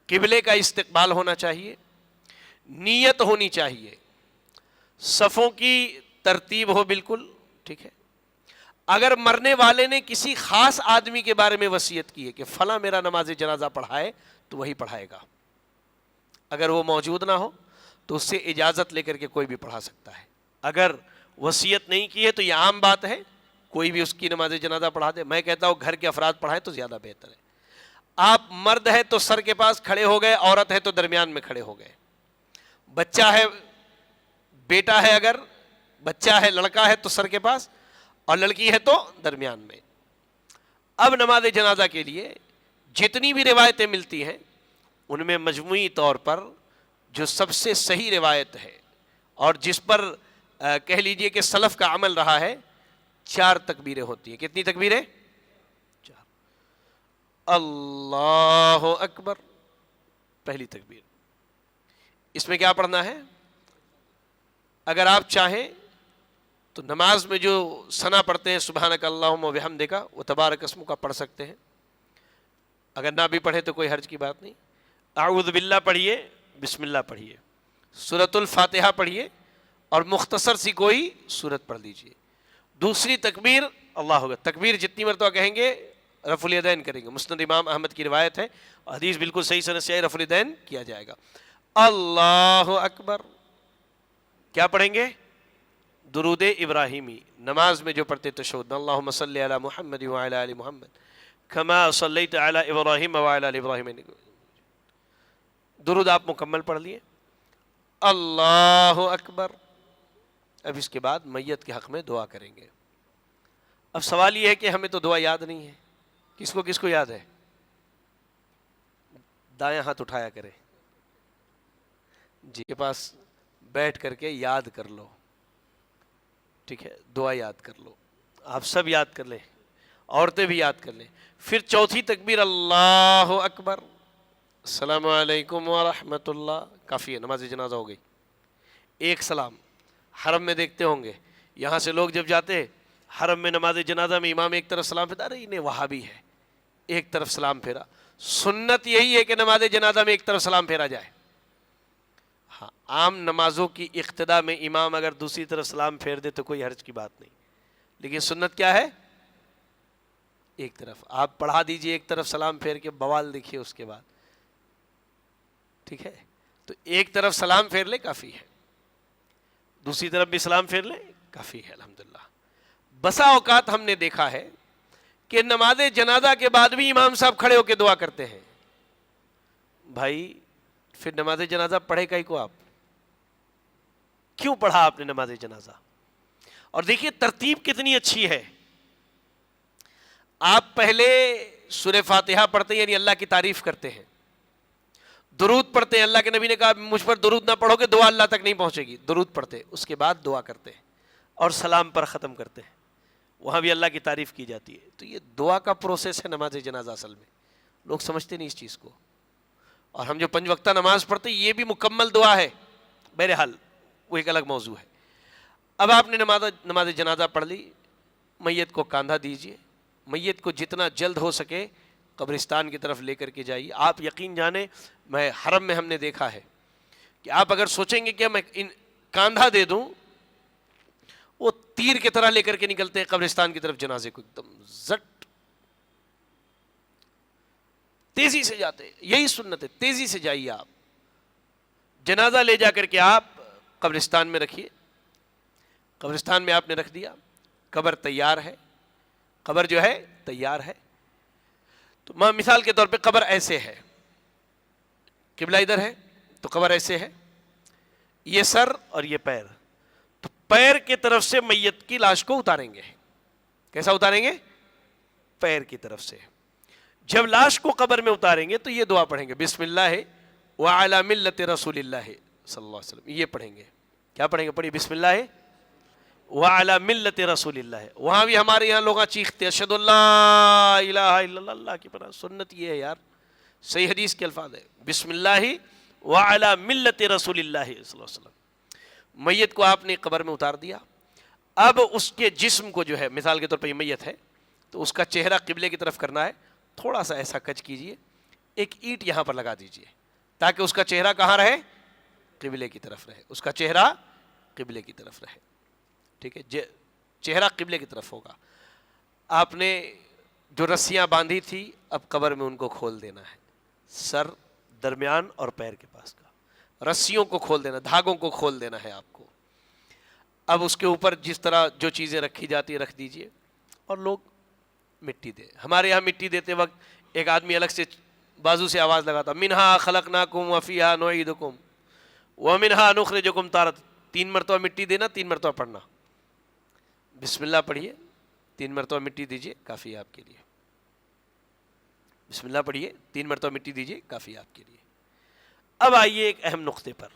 قبلے کا استقبال ہونا چاہیے، نیت ہونی چاہیے، صفوں کی ترتیب ہو بالکل، ٹھیک ہے؟ اگر مرنے والے نے کسی خاص آدمی کے بارے میں وصیت کی ہے کہ فلاں میرا نماز جنازہ پڑھائے تو وہی پڑھائے گا، اگر وہ موجود نہ ہو تو اس سے اجازت لے کر کے کوئی بھی پڑھا سکتا ہے۔ اگر وصیت نہیں کی ہے تو یہ عام بات ہے، کوئی بھی اس کی نماز جنازہ پڑھا دے۔ میں کہتا ہوں گھر کے افراد پڑھائیں تو زیادہ بہتر ہے۔ آپ مرد ہے تو سر کے پاس کھڑے ہو گئے، عورت ہے تو درمیان میں کھڑے ہو گئے، بچہ ہے، بیٹا ہے، اگر بچہ ہے لڑکا ہے تو سر کے پاس، اور لڑکی ہے تو درمیان میں۔ اب نماز جنازہ کے لیے جتنی بھی روایتیں ملتی ہیں ان میں مجموعی طور پر جو سب سے صحیح روایت ہے اور جس پر کہہ لیجئے کہ سلف کا عمل رہا ہے، 4 تکبیریں ہوتی ہیں۔ کتنی تکبیریں؟ 4۔ اللہ اکبر پہلی تکبیر، اس میں کیا پڑھنا ہے؟ اگر آپ چاہیں تو نماز میں جو ثنا پڑھتے ہیں سبحانک اللہم و بحمدک و تبارک اسمک کا پڑھ سکتے ہیں، اگر نہ بھی پڑھے تو کوئی حرج کی بات نہیں۔ اعوذ باللہ پڑھیے، بسم اللہ پڑھیے، سورۃ الفاتحہ پڑھیے، اور مختصر سی کوئی سورت پڑھ لیجئے۔ دوسری تکبیر اللہ اکبر، تکبیر جتنی مرتبہ کہیں گے رفع الیدین کریں گے، مسند امام احمد کی روایت ہے، حدیث بالکل صحیح سند سے رفع الیدین کیا جائے گا۔ اللہ اکبر کیا پڑھیں گے؟ درود ابراہیمی، نماز میں جو پڑھتے تشہد، اللہم صلی علی محمد وعلی آل محمد کما صلیت علی ابراہیم وعلی آل ابراہیم، درود آپ مکمل پڑھ لیے۔ اللہ اکبر۔ اب اس کے بعد میت کے حق میں دعا کریں گے۔ اب سوال یہ ہے کہ ہمیں تو دعا یاد نہیں ہے، کس کو یاد ہے؟ دائیں ہاتھ اٹھایا کرے، جی کے پاس بیٹھ کر کے یاد کر لو، ٹھیک ہے؟ دعا یاد کر لو، آپ سب یاد کر لیں، عورتیں بھی یاد کر لیں۔ پھر چوتھی تکبیر اللہ اکبر، السلام علیکم ورحمۃ اللہ، کافی ہے، نماز جنازہ ہو گئی۔ ایک سلام، حرم میں دیکھتے ہوں گے یہاں سے لوگ جب جاتے ہیں حرم میں نماز جنازہ میں امام ایک طرف سلام پھیرتا، ارے انہیں وہابی ہے، ایک طرف سلام پھیرا۔ سنت یہی ہے کہ نماز جنازہ میں ایک طرف سلام پھیرا جائے۔ ہاں، عام نمازوں کی اقتدا میں امام اگر دوسری طرف سلام پھیر دے تو کوئی حرج کی بات نہیں، لیکن سنت کیا ہے؟ ایک طرف آپ پڑھا دیجئے، ایک طرف سلام پھیر کے بوال دیکھیے اس کے بعد، ٹھیک ہے؟ تو ایک طرف سلام پھیر لے کافی ہے، دوسری طرف بھی سلام پھیر لیں کافی ہے الحمدللہ۔ بسا اوقات ہم نے دیکھا ہے کہ نماز جنازہ کے بعد بھی امام صاحب کھڑے ہو کے دعا کرتے ہیں۔ بھائی پھر نماز جنازہ پڑھے کئی کو آپ؟ کیوں پڑھا آپ نے نماز جنازہ؟ اور دیکھیے ترتیب کتنی اچھی ہے. آپ پہلے سورہ فاتحہ پڑھتے ہیں یعنی اللہ کی تعریف کرتے ہیں, درود پڑھتے ہیں, اللہ کے نبی نے کہا مجھ پر درود نہ پڑھو گے دعا اللہ تک نہیں پہنچے گی, درود پڑھتے ہیں, اس کے بعد دعا کرتے ہیں اور سلام پر ختم کرتے ہیں, وہاں بھی اللہ کی تعریف کی جاتی ہے. تو یہ دعا کا پروسیس ہے نماز جنازہ اصل میں, لوگ سمجھتے نہیں اس چیز کو. اور ہم جو 5 وقتہ نماز پڑھتے ہیں یہ بھی مکمل دعا ہے, بہرحال وہ ایک الگ موضوع ہے. اب آپ نے نماز جنازہ پڑھ لی, میت کو کاندھا دیجئے, میت کو جتنا جلد ہو سکے قبرستان کی طرف لے کر کے جائیے. آپ یقین جانیں میں حرم میں ہم نے دیکھا ہے کہ آپ اگر سوچیں گے کہ میں کاندھا دے دوں, وہ تیر کی طرح لے کر کے نکلتے ہیں قبرستان کی طرف جنازے کو, ایک دم زٹ تیزی سے جاتے ہیں. یہی سنت ہے, تیزی سے جائیے آپ. جنازہ لے جا کر کے آپ قبرستان میں رکھیے, قبرستان میں آپ نے رکھ دیا, قبر تیار ہے, قبر جو ہے تیار ہے. تو مثال کے طور پہ قبر ایسے ہے, قبلہ ادھر ہے تو قبر ایسے ہے, یہ سر اور یہ پیر, تو پیر کی طرف سے میت کی لاش کو اتاریں گے. کیسا اتاریں گے؟ پیر کی طرف سے. جب لاش کو قبر میں اتاریں گے تو یہ دعا پڑھیں گے, بسم اللہ وعلی ملت رسول اللہ صلی اللہ علیہ وسلم. یہ پڑھیں گے. کیا پڑھیں گے؟ پڑھیے بسم اللہ وعلی ملت رسول اللہ. وہاں بھی ہمارے یہاں لوگ چیختے اشہد اللہ الہ الا اللہ, اللہ کی پناہ. سنت یہ ہے یار, صحیح حدیث کے الفاظ ہے, بسم اللہ وعلی ملت رسول اللہ صلی اللہ علیہ وسلم. میت کو آپ نے قبر میں اتار دیا. اب اس کے جسم کو جو ہے, مثال کے طور پر یہ میت ہے تو اس کا چہرہ قبلے کی طرف کرنا ہے. تھوڑا سا ایسا کچ کیجئے, ایک اینٹ یہاں پر لگا دیجئے تاکہ اس کا چہرہ کہاں رہے؟ قبلے کی طرف رہے. اس کا چہرہ قبلے کی طرف رہے, ٹھیک ہے, چہرہ قبلے کی طرف ہوگا. آپ نے جو رسیاں باندھی تھی اب قبر میں ان کو کھول دینا ہے, سر, درمیان اور پیر کے پاس کا رسیوں کو کھول دینا, دھاگوں کو کھول دینا ہے آپ کو. اب اس کے اوپر جس طرح جو چیزیں رکھی جاتی ہیں رکھ دیجئے, اور لوگ مٹی دے. ہمارے یہاں مٹی دیتے وقت ایک آدمی الگ سے بازو سے آواز لگاتا, منہا خلقناکم وفیہا نعیدکم ومنہا نخرجکم تارۃ. 3 مرتبہ مٹی دینا, 3 مرتبہ پڑھنا. بسم اللہ پڑھیے, 3 مرتبہ مٹی دیجئے, کافی ہے آپ کے لیے. بسم اللہ پڑھیے, 3 مرتبہ مٹی دیجئے, کافی ہے آپ کے لیے. اب آئیے ایک اہم نقطے پر.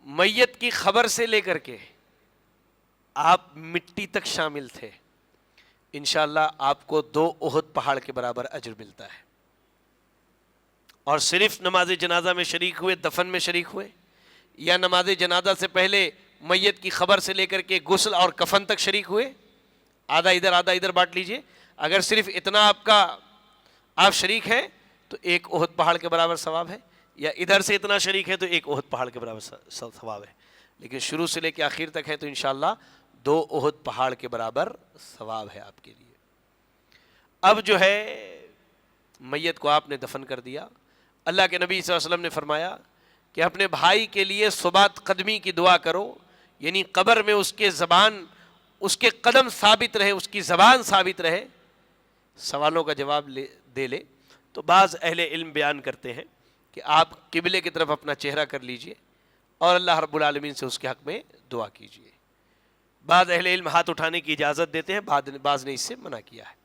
میت کی خبر سے لے کر کے آپ مٹی تک شامل تھے, انشاءاللہ آپ کو 2 احد پہاڑ کے برابر اجر ملتا ہے. اور صرف نماز جنازہ میں شریک ہوئے, دفن میں شریک ہوئے, یا نماز جنازہ سے پہلے میت کی خبر سے لے کر کے غسل اور کفن تک شریک ہوئے, آدھا ادھر بانٹ لیجئے. اگر صرف اتنا آپ شریک ہیں تو 1 احد پہاڑ کے برابر ثواب ہے, یا ادھر سے اتنا شریک ہے تو 1 احد پہاڑ کے برابر ثواب ہے. لیکن شروع سے لے کے آخر تک ہے تو انشاءاللہ 2 احد پہاڑ کے برابر ثواب ہے آپ کے لیے. اب جو ہے میت کو آپ نے دفن کر دیا. اللہ کے نبی صلی اللہ علیہ وسلم نے فرمایا کہ اپنے بھائی کے لیے ثبات قدمی کی دعا کرو, یعنی قبر میں اس کے قدم ثابت رہے, اس کی زبان ثابت رہے, سوالوں کا جواب دے لے. تو بعض اہل علم بیان کرتے ہیں کہ آپ قبلے کی طرف اپنا چہرہ کر لیجئے اور اللہ رب العالمین سے اس کے حق میں دعا کیجئے. بعض اہل علم ہاتھ اٹھانے کی اجازت دیتے ہیں, بعض نے اس سے منع کیا ہے.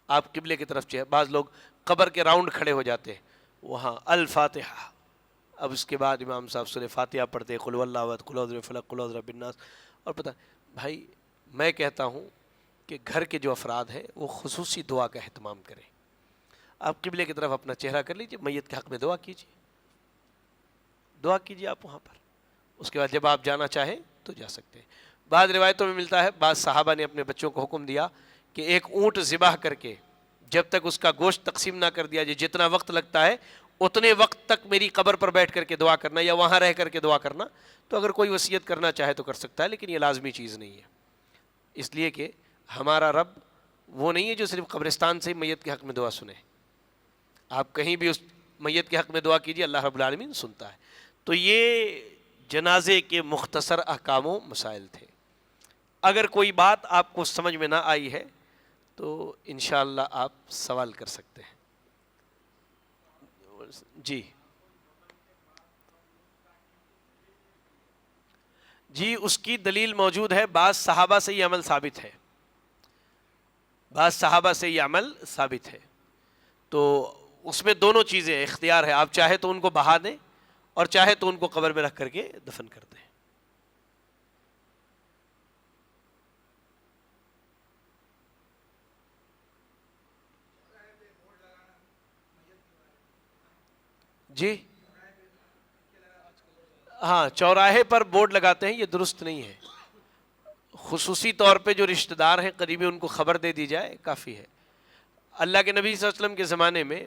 آپ قبلے کی طرف بعض لوگ قبر کے راؤنڈ کھڑے ہو جاتے ہیں, وہاں الفاتحہ, اب اس کے بعد امام صاحب سورہ فاتحہ پڑھتے ہیں, قل واللہ احد, قل اعوذ برب الفلق, قل اعوذ برب الناس. اور پتہ بھائی میں کہتا ہوں کہ گھر کے جو افراد ہیں وہ خصوصی دعا کا اہتمام کریں. آپ قبلے کی طرف اپنا چہرہ کر لیجئے, میت کے حق میں دعا کیجئے, دعا کیجئے آپ وہاں پر. اس کے بعد جب آپ جانا چاہیں تو جا سکتے ہیں. بعض روایتوں میں ملتا ہے بعض صحابہ نے اپنے بچوں کو حکم دیا کہ ایک اونٹ ذبح کر کے جب تک اس کا گوشت تقسیم نہ کر دیا جائے, جتنا وقت لگتا ہے اتنے وقت تک میری قبر پر بیٹھ کر کے دعا کرنا یا وہاں رہ کر کے دعا کرنا. تو اگر کوئی وصیت کرنا چاہے تو کر سکتا ہے, لیکن یہ لازمی چیز نہیں ہے, اس لیے کہ ہمارا رب وہ نہیں ہے جو صرف قبرستان سے ہی میت کے حق میں دعا سنے. آپ کہیں بھی اس میت کے حق میں دعا کیجیے, اللہ رب العالمین سنتا ہے. تو یہ جنازے کے مختصر احکام و مسائل تھے. اگر کوئی بات آپ کو سمجھ میں نہ آئی ہے تو انشاءاللہ آپ سوال کر سکتے ہیں. جی جی اس کی دلیل موجود ہے، بعض صحابہ سے یہ عمل ثابت ہے، بعض صحابہ سے یہ عمل ثابت ہے. تو اس میں دونوں چیزیں اختیار ہے، آپ چاہے تو ان کو بہا دیں اور چاہے تو ان کو قبر میں رکھ کر کے دفن کر دیں. جی ہاں، چوراہے پر بورڈ لگاتے ہیں، یہ درست نہیں ہے. خصوصی طور پہ جو رشتہ دار ہیں قریبی، ان کو خبر دے دی جائے کافی ہے. اللہ کے نبی صلی اللہ علیہ وسلم کے زمانے میں،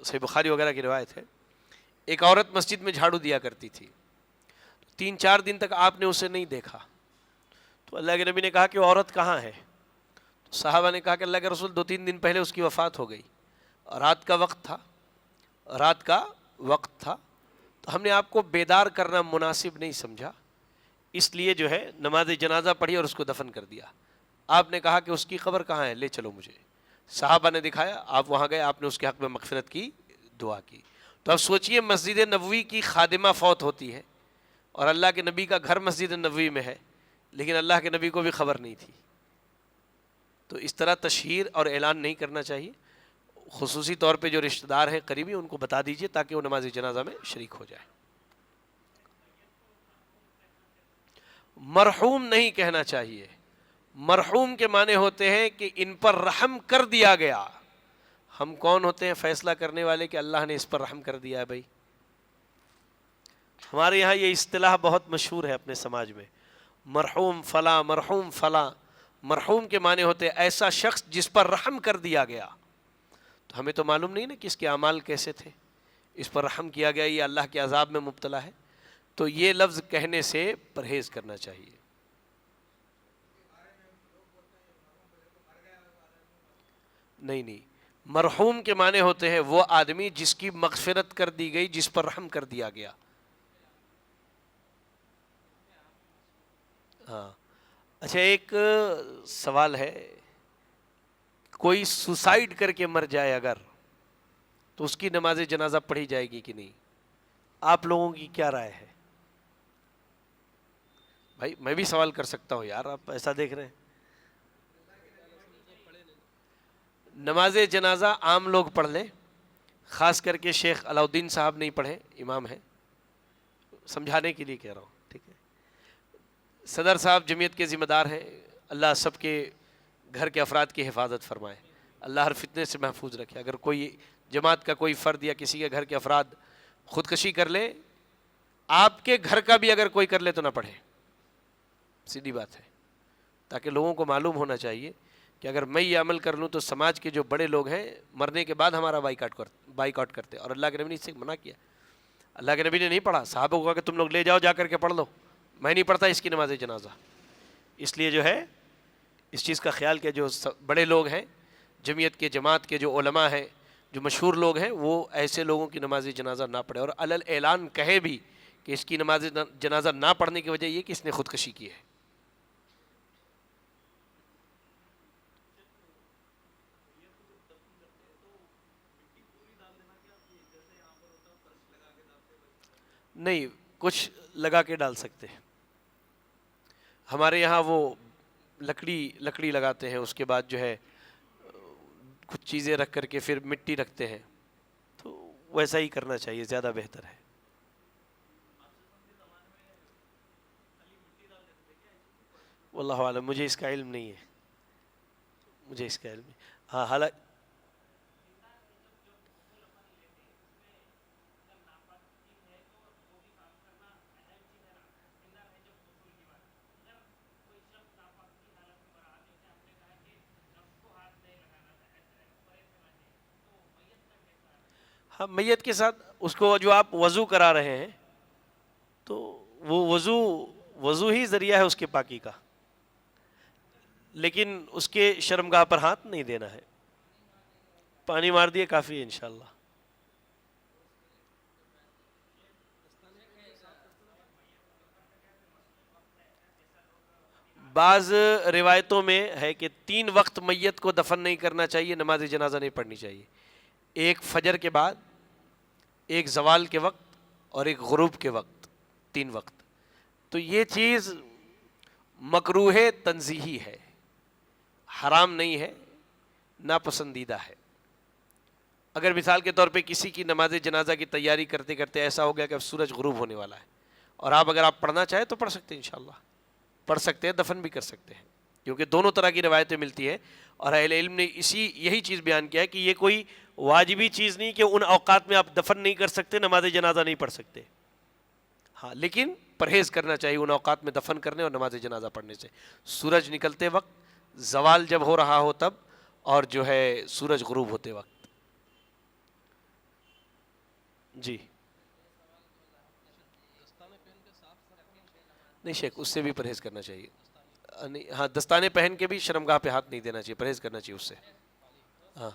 صحیح بخاری وغیرہ کی روایت ہے، ایک عورت مسجد میں جھاڑو دیا کرتی تھی. 3-4 دن تک آپ نے اسے نہیں دیکھا. تو اللہ کے نبی نے کہا کہ وہ عورت کہاں ہے؟ تو صحابہ نے کہا کہ اللہ کے رسول 2-3 دن پہلے اس کی وفات ہو گئی، رات کا وقت تھا، رات کا وقت تھا، تو ہم نے آپ کو بیدار کرنا مناسب نہیں سمجھا، اس لیے جو ہے نماز جنازہ پڑھی اور اس کو دفن کر دیا. آپ نے کہا کہ اس کی قبر کہاں ہے، لے چلو مجھے. صحابہ نے دکھایا، آپ وہاں گئے، آپ نے اس کے حق میں مغفرت کی دعا کی. تو اب سوچئے مسجد نبوی کی خادمہ فوت ہوتی ہے اور اللہ کے نبی کا گھر مسجد نبوی میں ہے، لیکن اللہ کے نبی کو بھی خبر نہیں تھی. تو اس طرح تشہیر اور اعلان نہیں کرنا چاہیے. خصوصی طور پہ جو رشتہ دار ہیں قریبی، ان کو بتا دیجئے تاکہ وہ نماز جنازہ میں شریک ہو جائے. مرحوم نہیں کہنا چاہیے. مرحوم کے معنی ہوتے ہیں کہ ان پر رحم کر دیا گیا. ہم کون ہوتے ہیں فیصلہ کرنے والے کہ اللہ نے اس پر رحم کر دیا ہے؟ بھائی ہمارے یہاں یہ اصطلاح بہت مشہور ہے اپنے سماج میں، مرحوم فلاں، مرحوم فلاں. مرحوم کے معنی ہوتے ہیں ایسا شخص جس پر رحم کر دیا گیا. تو ہمیں تو معلوم نہیں نا کہ اس کے اعمال کیسے تھے، اس پر رحم کیا گیا، یہ اللہ کے عذاب میں مبتلا ہے. تو یہ لفظ کہنے سے پرہیز کرنا چاہیے. نہیں نہیں، مرحوم کے معنی ہوتے ہیں وہ آدمی جس کی مغفرت کر دی گئی، جس پر رحم کر دیا گیا. ہاں اچھا، ایک سوال ہے، کوئی سوسائیڈ کر کے مر جائے اگر، تو اس کی نماز جنازہ پڑھی جائے گی کہ نہیں؟ آپ لوگوں کی کیا رائے ہے؟ بھائی میں بھی سوال کر سکتا ہوں یار، آپ ایسا دیکھ رہے ہیں. نماز جنازہ عام لوگ پڑھ لیں، خاص کر کے شیخ علاؤالدین صاحب نہیں پڑھیں، امام ہیں، سمجھانے کے لیے کہہ رہا ہوں، ٹھیک ہے. صدر صاحب جمعیت کے ذمہ دار ہیں، اللہ سب کے گھر کے افراد کی حفاظت فرمائے، اللہ ہر فتنے سے محفوظ رکھے. اگر کوئی جماعت کا کوئی فرد یا کسی کے گھر کے افراد خودکشی کر لے، آپ کے گھر کا بھی اگر کوئی کر لے تو نہ پڑھے، سیدھی بات ہے. تاکہ لوگوں کو معلوم ہونا چاہیے کہ اگر میں یہ عمل کر لوں تو سماج کے جو بڑے لوگ ہیں مرنے کے بعد ہمارا بائک آؤٹ کرتے. اور اللہ کے نبی نے اس سے منع کیا. اللہ کے نبی نے نہیں پڑھا، صحابہ کو کہا کہ تم لوگ لے جاؤ جا کر کے پڑھ لو، میں نہیں پڑھتا اس کی نماز جنازہ. اس لیے جو ہے اس چیز کا خیال کہ جو بڑے لوگ ہیں جمعیت کے، جماعت کے جو علماء ہیں، جو مشہور لوگ ہیں، وہ ایسے لوگوں کی نماز جنازہ نہ پڑھے. اور علل اعلان کہے بھی کہ اس کی نماز جنازہ نہ پڑھنے کی وجہ یہ کہ اس نے خودکشی کی ہے. نہیں، کچھ لگا کے ڈال سکتے ہیں. ہمارے یہاں وہ لکڑی لگاتے ہیں، اس کے بعد جو ہے کچھ چیزیں رکھ کر کے پھر مٹی رکھتے ہیں. تو ویسا ہی کرنا چاہیے، زیادہ بہتر ہے. واللہ عالم، مجھے اس کا علم نہیں ہے، مجھے اس کا علم نہیں. ہاں حالانکہ ہاں میت کے ساتھ اس کو جو آپ وضو کرا رہے ہیں تو وہ وضو ہی ذریعہ ہے اس کے پاکی کا، لیکن اس کے شرمگاہ پر ہاتھ نہیں دینا ہے. پانی مار دیے کافی ہے انشاءاللہ. بعض روایتوں میں ہے کہ 3 وقت میت کو دفن نہیں کرنا چاہیے، نماز جنازہ نہیں پڑھنی چاہیے. ایک فجر کے بعد، ایک زوال کے وقت، اور ایک غروب کے وقت. 3 وقت. تو یہ چیز مکروہ تنزیہی ہے، حرام نہیں ہے، ناپسندیدہ ہے۔ اگر مثال کے طور پہ کسی کی نماز جنازہ کی تیاری کرتے کرتے ایسا ہو گیا کہ اب سورج غروب ہونے والا ہے، اور اگر آپ پڑھنا چاہیں تو پڑھ سکتے ہیں، انشاءاللہ پڑھ سکتے ہیں، دفن بھی کر سکتے ہیں، کیونکہ دونوں طرح کی روایتیں ملتی ہیں، اور اہل علم نے یہی چیز بیان کیا ہے کہ یہ کوئی واجبی چیز نہیں کہ ان اوقات میں آپ دفن نہیں کر سکتے، نماز جنازہ نہیں پڑھ سکتے، ہاں لیکن پرہیز کرنا چاہیے ان اوقات میں دفن کرنے اور نماز جنازہ پڑھنے سے، سورج نکلتے وقت، زوال جب ہو رہا ہو تب، اور جو ہے سورج غروب ہوتے وقت۔ جی نہیں شیخ، اس سے بھی پرہیز کرنا چاہیے، نہیں ہاں، دستانے پہن کے بھی شرمگاہ پہ ہاتھ نہیں دینا چاہیے، پرہیز کرنا چاہیے اس سے، ہاں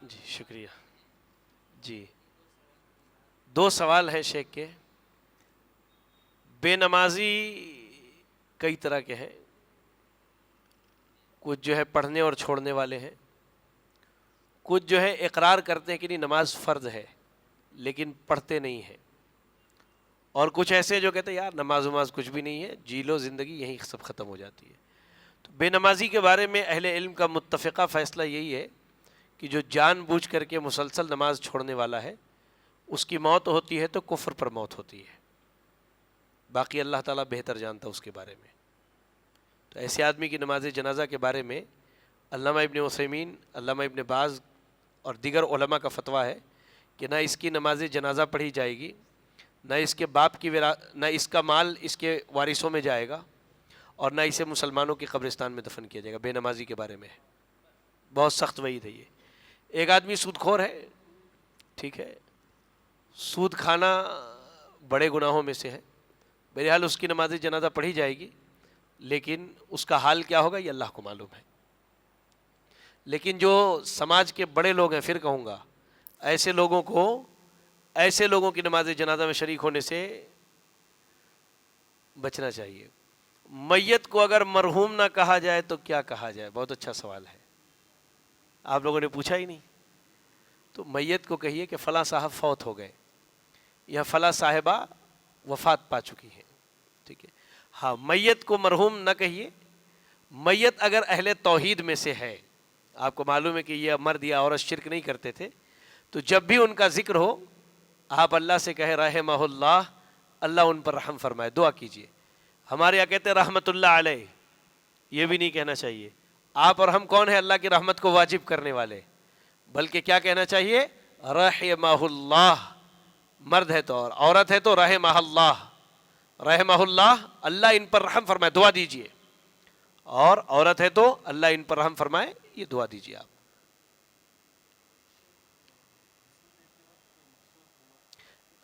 جی شکریہ۔ جی دو سوال ہیں شیخ کے۔ بے نمازی کئی طرح کے ہیں، کچھ جو ہے پڑھنے اور چھوڑنے والے ہیں، کچھ جو ہے اقرار کرتے ہیں کہ نہیں نماز فرض ہے لیکن پڑھتے نہیں ہیں، اور کچھ ایسے جو کہتے ہیں یار نماز وماز کچھ بھی نہیں ہے، جی لو زندگی یہیں سب ختم ہو جاتی ہے۔ تو بے نمازی کے بارے میں اہل علم کا متفقہ فیصلہ یہی ہے کہ جو جان بوجھ کر کے مسلسل نماز چھوڑنے والا ہے، اس کی موت ہوتی ہے تو کفر پر موت ہوتی ہے، باقی اللہ تعالیٰ بہتر جانتا اس کے بارے میں۔ تو ایسے آدمی کی نماز جنازہ کے بارے میں علامہ ابن عثیمین، علامہ ابن باز اور دیگر علماء کا فتویٰ ہے کہ نہ اس کی نماز جنازہ پڑھی جائے گی، نہ اس کے باپ کی نہ اس کا مال اس کے وارثوں میں جائے گا، اور نہ اسے مسلمانوں کے قبرستان میں دفن کیا جائے گا۔ بے نمازی کے بارے میں بہت سخت وعید ہے یہ۔ ایک آدمی سود خور ہے، ٹھیک ہے، سود کھانا بڑے گناہوں میں سے ہے، بہرحال اس کی نماز جنازہ پڑھی جائے گی، لیکن اس کا حال کیا ہوگا یہ اللہ کو معلوم ہے۔ لیکن جو سماج کے بڑے لوگ ہیں، پھر کہوں گا ایسے لوگوں کی نماز جنازہ میں شریک ہونے سے بچنا چاہیے۔ میت کو اگر مرحوم نہ کہا جائے تو کیا کہا جائے؟ بہت اچھا سوال ہے، آپ لوگوں نے پوچھا ہی نہیں۔ تو میت کو کہیے کہ فلاں صاحب فوت ہو گئے، یا فلاں صاحبہ وفات پا چکی ہیں، ٹھیک ہے، ہاں میت کو مرحوم نہ کہیے۔ میت اگر اہل توحید میں سے ہے، آپ کو معلوم ہے کہ یہ مرد یا عورت شرک نہیں کرتے تھے، تو جب بھی ان کا ذکر ہو آپ اللہ سے کہیں رحمہ اللہ، اللہ ان پر رحم فرمائے، دعا کیجئے۔ ہمارے یہاں کہتے ہیں رحمت اللہ علیہ، یہ بھی نہیں کہنا چاہیے۔ آپ اور ہم کون ہیں اللہ کی رحمت کو واجب کرنے والے؟ بلکہ کیا کہنا چاہیے؟ رحمہ اللہ، مرد ہے تو، اور عورت ہے تو رحمہ اللہ، رحمہ اللہ، اللہ ان پر رحم فرمائے، دعا دیجئے، اور عورت ہے تو اللہ ان پر رحم فرمائے، یہ دعا دیجئے آپ۔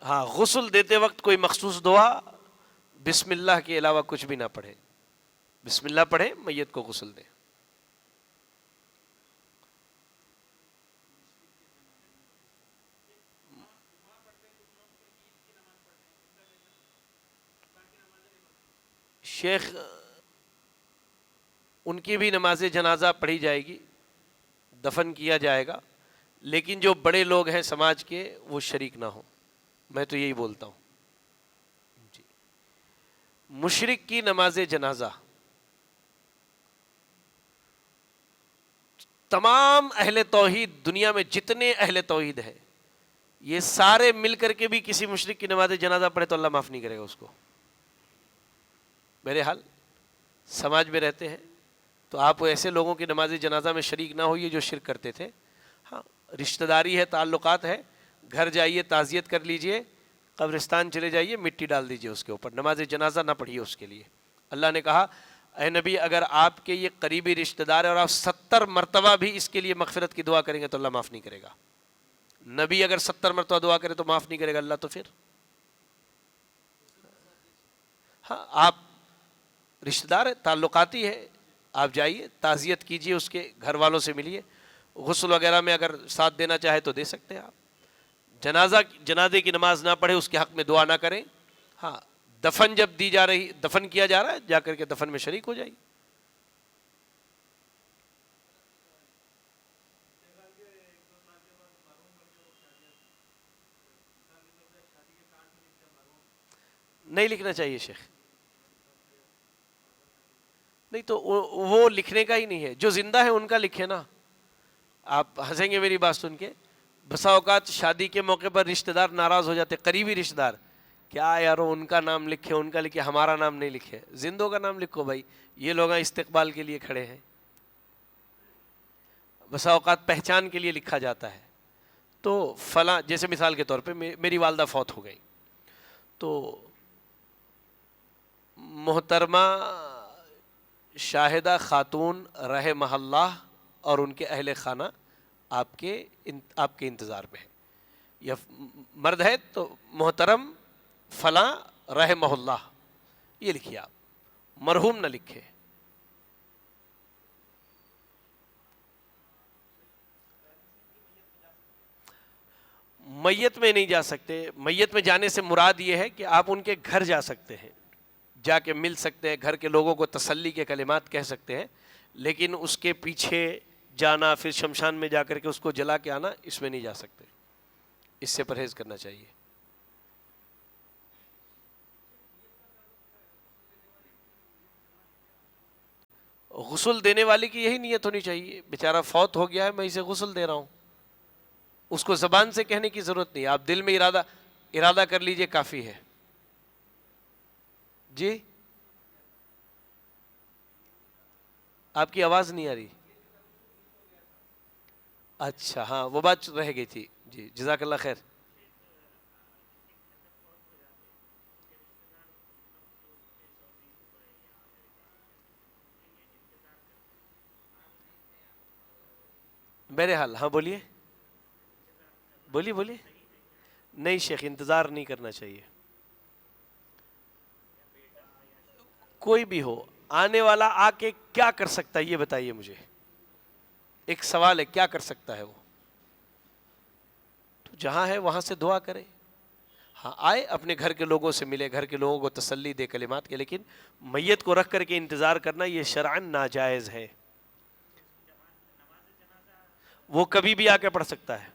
ہاں غسل دیتے وقت کوئی مخصوص دعا بسم اللہ کے علاوہ کچھ بھی نہ پڑھے، بسم اللہ پڑھیں، میت کو غسل دیں۔ شیخ ان کی بھی نماز جنازہ پڑھی جائے گی، دفن کیا جائے گا، لیکن جو بڑے لوگ ہیں سماج کے وہ شریک نہ ہوں، میں تو یہی بولتا ہوں۔ جی مشرک کی نماز جنازہ تمام اہل توحید، دنیا میں جتنے اہل توحید ہیں، یہ سارے مل کر کے بھی کسی مشرک کی نماز جنازہ پڑھے تو اللہ معاف نہیں کرے گا اس کو۔ بہرحال سماج میں رہتے ہیں تو آپ ایسے لوگوں کی نماز جنازہ میں شریک نہ ہوئیے جو شرک کرتے تھے۔ ہاں رشتہ داری ہے، تعلقات ہے، گھر جائیے، تعزیت کر لیجئے، قبرستان چلے جائیے، مٹی ڈال دیجئے اس کے اوپر، نماز جنازہ نہ پڑھیے اس کے لیے۔ اللہ نے کہا اے نبی اگر آپ کے یہ قریبی رشتہ دار ہے اور آپ 70 مرتبہ بھی اس کے لیے مغفرت کی دعا کریں گے تو اللہ معاف نہیں کرے گا۔ نبی اگر 70 مرتبہ دعا کرے تو معاف نہیں کرے گا اللہ، تو پھر ہاں آپ رشتہ دار ہے، تعلقاتی ہے، آپ جائیے تعزیت کیجئے، اس کے گھر والوں سے ملیے، غسل وغیرہ میں اگر ساتھ دینا چاہے تو دے سکتے ہیں آپ۔ جنازے کی نماز نہ پڑھے، اس کے حق میں دعا نہ کریں۔ ہاں دفن جب دفن کیا جا رہا ہے، جا کر کے دفن میں شریک ہو جائیے۔ نہیں لکھنا چاہیے شیخ، نہیں تو وہ لکھنے کا ہی نہیں ہے، جو زندہ ہے ان کا لکھے نا۔ آپ ہنسیں گے میری بات سن کے، بسا اوقات شادی کے موقع پر رشتہ دار ناراض ہو جاتے، قریبی رشتہ دار، کیا یارو ان کا نام لکھے، ان کا لکھے، ہمارا نام نہیں لکھے۔ زندوں کا نام لکھو بھائی، یہ لوگ استقبال کے لیے کھڑے ہیں۔ بسا اوقات پہچان کے لیے لکھا جاتا ہے، تو فلاں، جیسے مثال کے طور پہ میری والدہ فوت ہو گئی، تو محترمہ شاہدہ خاتون رحمہ اللہ اور ان کے اہل خانہ آپ کے انتظار میں ہے، یا مرد ہے تو محترم فلاں رحمہ اللہ، یہ لکھیے آپ، مرحوم نہ لکھے۔ میت میں نہیں جا سکتے، میت میں جانے سے مراد یہ ہے کہ آپ ان کے گھر جا سکتے ہیں، جا کے مل سکتے ہیں، گھر کے لوگوں کو تسلی کے کلمات کہہ سکتے ہیں، لیکن اس کے پیچھے جانا، پھر شمشان میں جا کر کے اس کو جلا کے آنا، اس میں نہیں جا سکتے، اس سے پرہیز کرنا چاہیے۔ غسل دینے والے کی یہی نیت ہونی چاہیے، بیچارہ فوت ہو گیا ہے، میں اسے غسل دے رہا ہوں، اس کو زبان سے کہنے کی ضرورت نہیں، آپ دل میں ارادہ کر لیجئے، کافی ہے۔ جی آپ کی آواز نہیں آ رہی۔ اچھا ہاں، وہ بات رہ گئی تھی، جی جزاک اللہ خیر۔ بہرحال ہاں بولیے بولیے۔ نہیں شیخ، انتظار نہیں کرنا چاہیے، کوئی بھی ہو، آنے والا آ کے کیا کر سکتا ہے یہ بتائیے مجھے، ایک سوال ہے، کیا کر سکتا ہے وہ؟ تو جہاں ہے وہاں سے دعا کرے، ہاں آئے اپنے گھر کے لوگوں سے ملے، گھر کے لوگوں کو تسلی دے کلمات کے، لیکن میت کو رکھ کر کے انتظار کرنا یہ شرعاً ناجائز ہے۔ وہ کبھی بھی آ کے پڑھ سکتا ہے،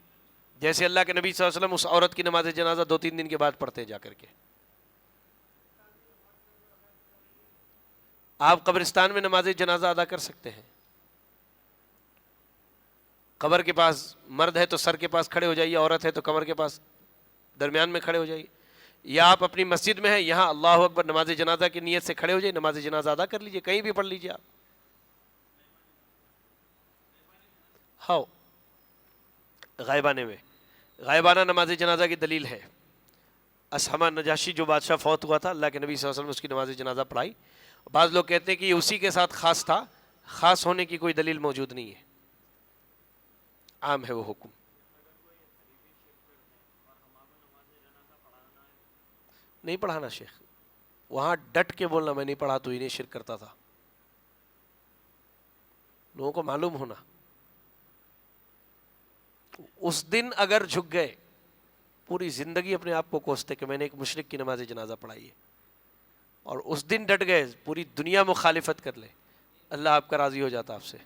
جیسے اللہ کے نبی صلی اللہ علیہ وسلم اس عورت کی نماز جنازہ 2-3 دن کے بعد پڑھتے ہیں جا کر کے۔ آپ قبرستان میں نماز جنازہ ادا کر سکتے ہیں، قبر کے پاس مرد ہے تو سر کے پاس کھڑے ہو جائیے، عورت ہے تو کمر کے پاس درمیان میں کھڑے ہو جائیے، یا آپ اپنی مسجد میں ہیں، یہاں اللہ اکبر نماز جنازہ کی نیت سے کھڑے ہو جائیے، نماز جنازہ ادا کر لیجئے، کہیں بھی پڑھ لیجئے آپ۔ ہاؤ غائبانہ نماز جنازہ کی دلیل ہے، اسحمہ نجاشی جو بادشاہ فوت ہوا تھا، اللہ کے نبی صلی اللہ علیہ وسلم نے اس کی نماز جنازہ پڑھائی۔ بعض لوگ کہتے ہیں کہ یہ اسی کے ساتھ خاص تھا، خاص ہونے کی کوئی دلیل موجود نہیں ہے، عام ہے وہ حکم۔ نہیں پڑھانا شیخ، وہاں ڈٹ کے بولنا میں نہیں پڑھا تو انہیں شرک کرتا تھا، لوگوں کو معلوم ہونا۔ اس دن اگر جھک گئے، پوری زندگی اپنے آپ کو کوستے کہ میں نے ایک مشرک کی نماز جنازہ پڑھائی ہے، اور اس دن ڈٹ گئے، پوری دنیا مخالفت کر لے، اللہ آپ کا راضی ہو جاتا آپ سے۔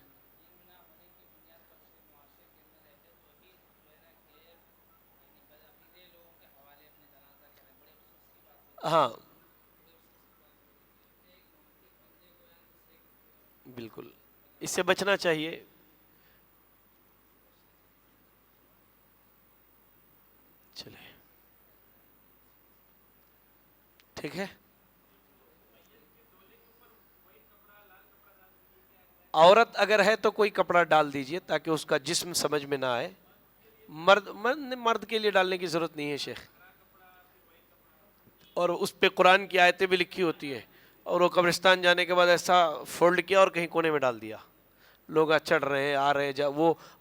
ہاں بالکل، اس سے بچنا چاہیے۔ چلے ٹھیک ہے، عورت اگر ہے تو کوئی کپڑا ڈال دیجئے تاکہ اس کا جسم سمجھ میں نہ آئے۔ مرد کے لیے ڈالنے کی ضرورت نہیں ہے شیخ، اور اس پہ قرآن کی آیتیں بھی لکھی ہوتی ہیں، اور وہ قبرستان جانے کے بعد ایسا فولڈ کیا اور کہیں کونے میں ڈال دیا، لوگ چڑھ رہے ہیں آ رہے ہیں،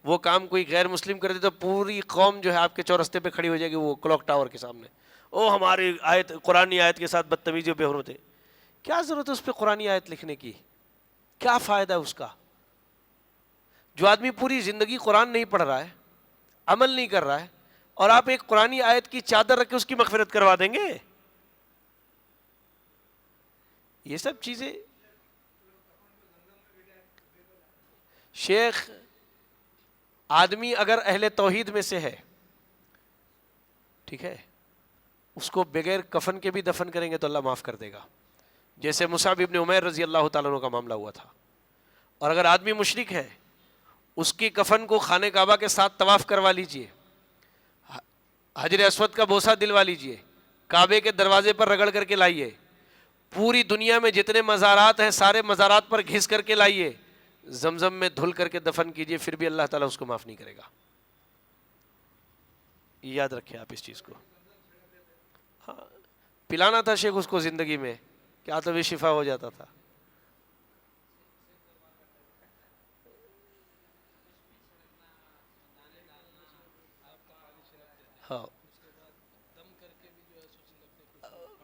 وہ کام کوئی غیر مسلم کرے تو پوری قوم جو ہے آپ کے چورستے پہ کھڑی ہو جائے گی، وہ کلاک ٹاور کے سامنے، او ہماری آیت، قرآنی آیت کے ساتھ بدتمیزی و بے حرمت ہے۔ کیا ضرورت ہے اس پہ قرآنی آیت لکھنے کی؟ کیا فائدہ ہے اس کا؟ جو آدمی پوری زندگی قرآن نہیں پڑھ رہا ہے، عمل نہیں کر رہا ہے، اور آپ ایک قرآنی آیت کی چادر رکھ کے اس کی مغفرت کروا دیں گے؟ یہ سب چیزیں شیخ، آدمی اگر اہل توحید میں سے ہے، ٹھیک ہے، اس کو بغیر کفن کے بھی دفن کریں گے تو اللہ معاف کر دے گا، جیسے مصعب ابن عمیر رضی اللہ تعالیٰ عنہ کا معاملہ ہوا تھا۔ اور اگر آدمی مشرک ہے، اس کی کفن کو خانہ کعبہ کے ساتھ طواف کروا لیجئے، حجر اسود کا بوسہ دلوا لیجئے، کعبے کے دروازے پر رگڑ کر کے لائیے، پوری دنیا میں جتنے مزارات ہیں سارے مزارات پر گھس کر کے لائیے، زمزم میں دھل کر کے دفن کیجئے، پھر بھی اللہ تعالیٰ اس کو معاف نہیں کرے گا۔ یاد رکھیں آپ اس چیز کو۔ ہاں، پلانا تھا شیخ اس کو زندگی میں، کیا تو بھی شفا ہو جاتا تھا۔ ہاں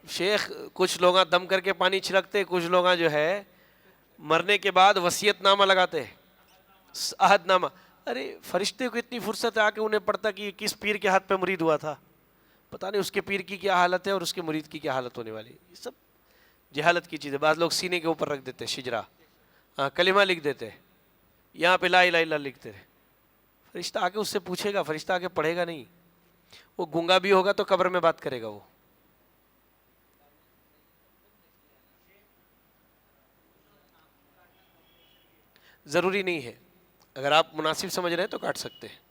شیخ، کچھ لوگ دم کر کے پانی چھڑکتے، کچھ لوگ جو ہے مرنے کے بعد وصیت نامہ لگاتے ہیں، عہد نامہ۔ ارے فرشتے کو اتنی فرصت ہے آ کے انہیں پڑھتا کہ کس پیر کے ہاتھ پہ مرید ہوا تھا، پتہ نہیں اس کے پیر کی کیا حالت ہے اور اس کے مرید کی کیا حالت ہونے والی ہے۔ یہ سب جہالت کی چیزیں۔ بعض لوگ سینے کے اوپر رکھ دیتے شجرا، کلمہ لکھ دیتے، یہاں پہ لا الہ الا اللہ لکھتے، فرشتہ آ کے اس سے پوچھے گا، فرشتہ آ کے پڑھے گا نہیں، وہ گونگا بھی ہوگا تو قبر میں بات کرے گا وہ۔ ضروری نہیں ہے، اگر آپ مناسب سمجھ رہے ہیں تو کاٹ سکتے ہیں۔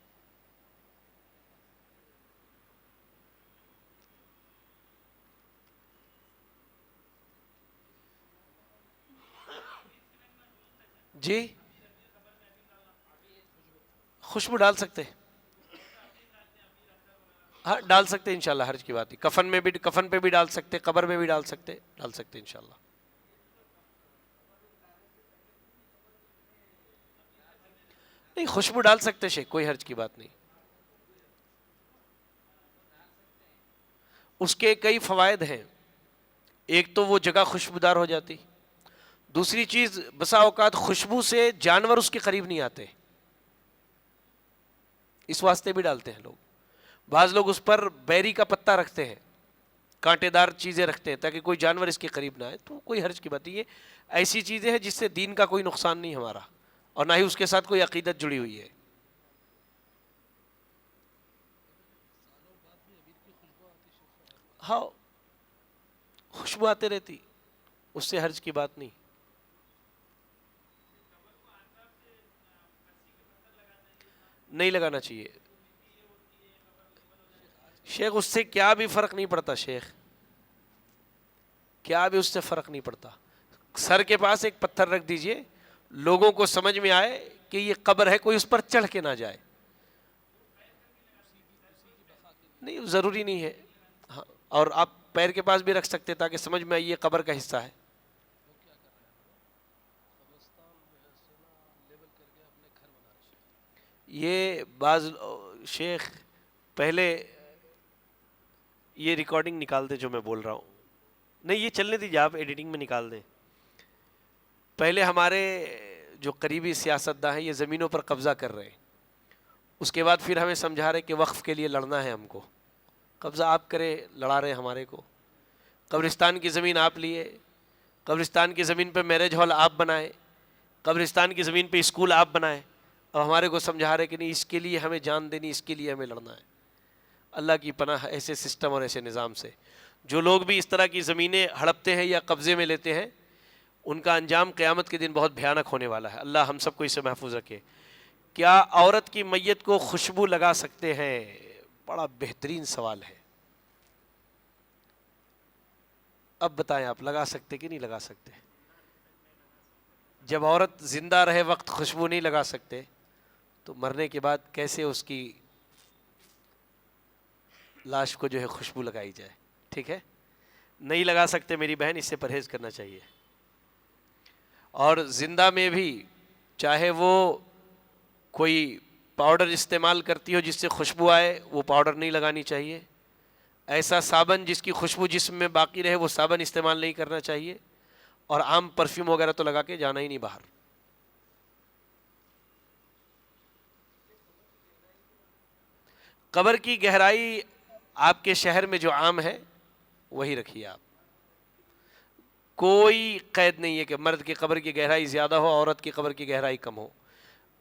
جی خوشبو ڈال سکتے، ہاں ڈال سکتے انشاءاللہ، حرج کی بات نہیں۔ کفن میں بھی، کفن پہ بھی ڈال سکتے، قبر میں بھی ڈال سکتے انشاءاللہ۔ نہیں خوشبو ڈال سکتے شیخ، کوئی حرج کی بات نہیں۔ اس کے کئی فوائد ہیں، ایک تو وہ جگہ خوشبودار ہو جاتی، دوسری چیز بسا اوقات خوشبو سے جانور اس کے قریب نہیں آتے، اس واسطے بھی ڈالتے ہیں لوگ۔ بعض لوگ اس پر بیری کا پتہ رکھتے ہیں، کانٹے دار چیزیں رکھتے ہیں تاکہ کوئی جانور اس کے قریب نہ آئے، تو کوئی حرج کی بات نہیں۔ یہ ایسی چیزیں ہیں جس سے دین کا کوئی نقصان نہیں ہمارا، اور نہ ہی اس کے ساتھ کوئی عقیدت جڑی ہوئی ہے۔ ہاں خوشبو آتے رہتی، اس سے حرج کی بات نہیں۔ نہیں لگانا چاہیے شیخ، اس سے کیا بھی فرق نہیں پڑتا شیخ، کیا بھی اس سے فرق نہیں پڑتا۔ سر کے پاس ایک پتھر رکھ دیجئے، لوگوں کو سمجھ میں آئے کہ یہ قبر ہے، کوئی اس پر چڑھ کے نہ جائے۔ نہیں ضروری نہیں ہے، ہاں، اور آپ پیر کے پاس بھی رکھ سکتے تاکہ سمجھ میں آئے یہ قبر کا حصہ ہے۔ یہ بعض شیخ پہلے یہ ریکارڈنگ نکال دیں جو میں بول رہا ہوں، نہیں یہ چلنے دیجیے، آپ ایڈیٹنگ میں نکال دیں۔ پہلے ہمارے جو قریبی سیاستداں ہیں یہ زمینوں پر قبضہ کر رہے ہیں، اس کے بعد پھر ہمیں سمجھا رہے کہ وقف کے لیے لڑنا ہے ہم کو، قبضہ آپ کرے، لڑا رہے ہمارے کو۔ قبرستان کی زمین آپ لیے، قبرستان کی زمین پہ میرج ہال آپ بنائے، قبرستان کی زمین پہ اسکول آپ بنائے، اور ہمارے کو سمجھا رہے کہ نہیں اس کے لیے ہمیں جان دینی، اس کے لیے ہمیں لڑنا ہے۔ اللہ کی پناہ ایسے سسٹم اور ایسے نظام سے۔ جو لوگ بھی اس طرح کی زمینیں ہڑپتے ہیں یا قبضے میں لیتے ہیں، ان کا انجام قیامت کے دن بہت بھیانک ہونے والا ہے۔ اللہ ہم سب کو اس سے محفوظ رکھے۔ کیا عورت کی میت کو خوشبو لگا سکتے ہیں؟ بڑا بہترین سوال ہے۔ اب بتائیں آپ، لگا سکتے کہ نہیں لگا سکتے؟ جب عورت زندہ رہے وقت خوشبو نہیں لگا سکتے تو مرنے کے بعد کیسے اس کی لاش کو جو ہے خوشبو لگائی جائے؟ ٹھیک ہے، نہیں لگا سکتے میری بہن، اس سے پرہیز کرنا چاہیے۔ اور زندہ میں بھی چاہے وہ کوئی پاؤڈر استعمال کرتی ہو جس سے خوشبو آئے، وہ پاؤڈر نہیں لگانی چاہیے۔ ایسا صابن جس کی خوشبو جسم میں باقی رہے، وہ صابن استعمال نہیں کرنا چاہیے، اور عام پرفیوم وغیرہ تو لگا کے جانا ہی نہیں باہر۔ قبر کی گہرائی آپ کے شہر میں جو عام ہے وہی رکھیے آپ. کوئی قید نہیں ہے کہ مرد کی قبر کی گہرائی زیادہ ہو، عورت کی قبر کی گہرائی کم ہو.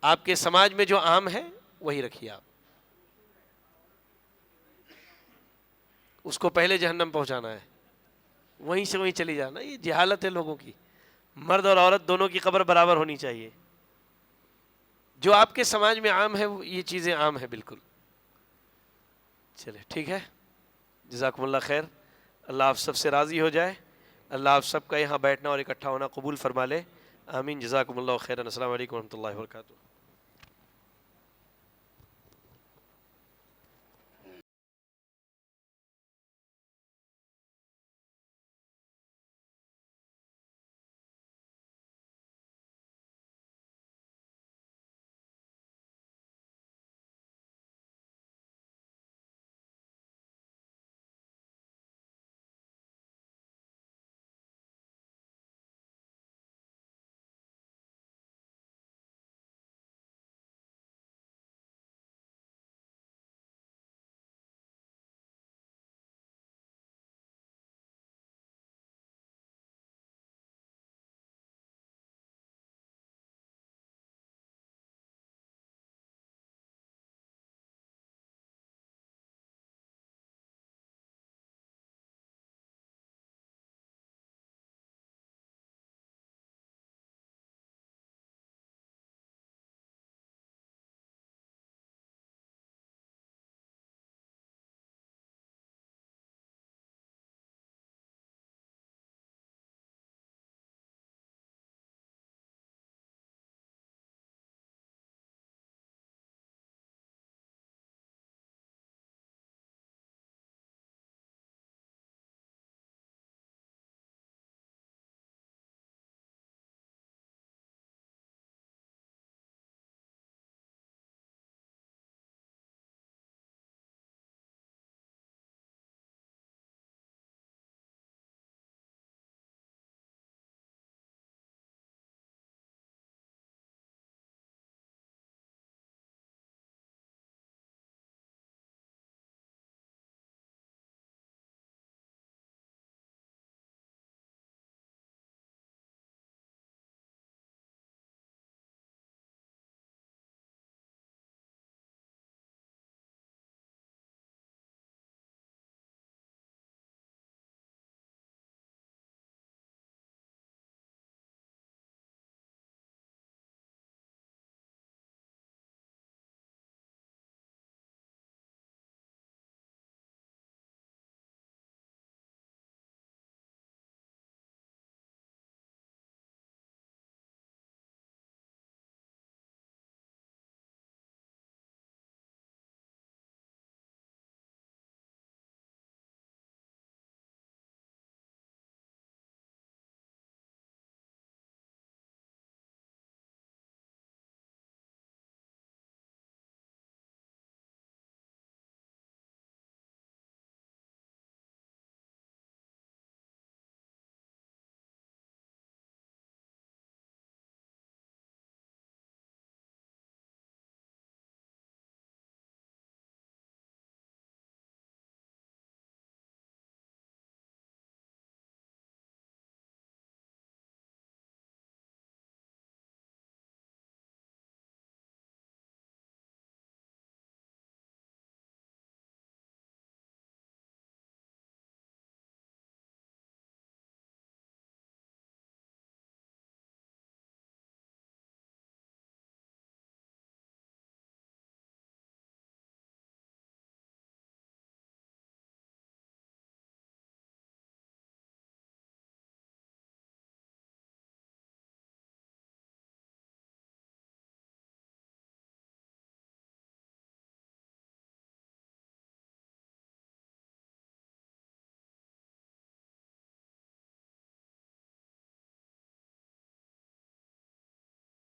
آپ کے سماج میں جو عام ہے وہی رکھیے آپ. اس کو پہلے جہنم پہنچانا ہے، وہیں سے وہیں چلی جانا. یہ جہالت ہے لوگوں کی. مرد اور عورت دونوں کی قبر برابر ہونی چاہیے. جو آپ کے سماج میں عام ہے یہ چیزیں عام ہیں بالکل. چلے ٹھیک ہے، جزاکم اللہ خیر. اللہ آپ سب سے راضی ہو جائے. اللہ آپ سب کا یہاں بیٹھنا اور اکٹھا ہونا قبول فرما لے. آمین. جزاکم اللہ خیرا. السلام علیکم ورحمۃ اللہ وبرکاتہ.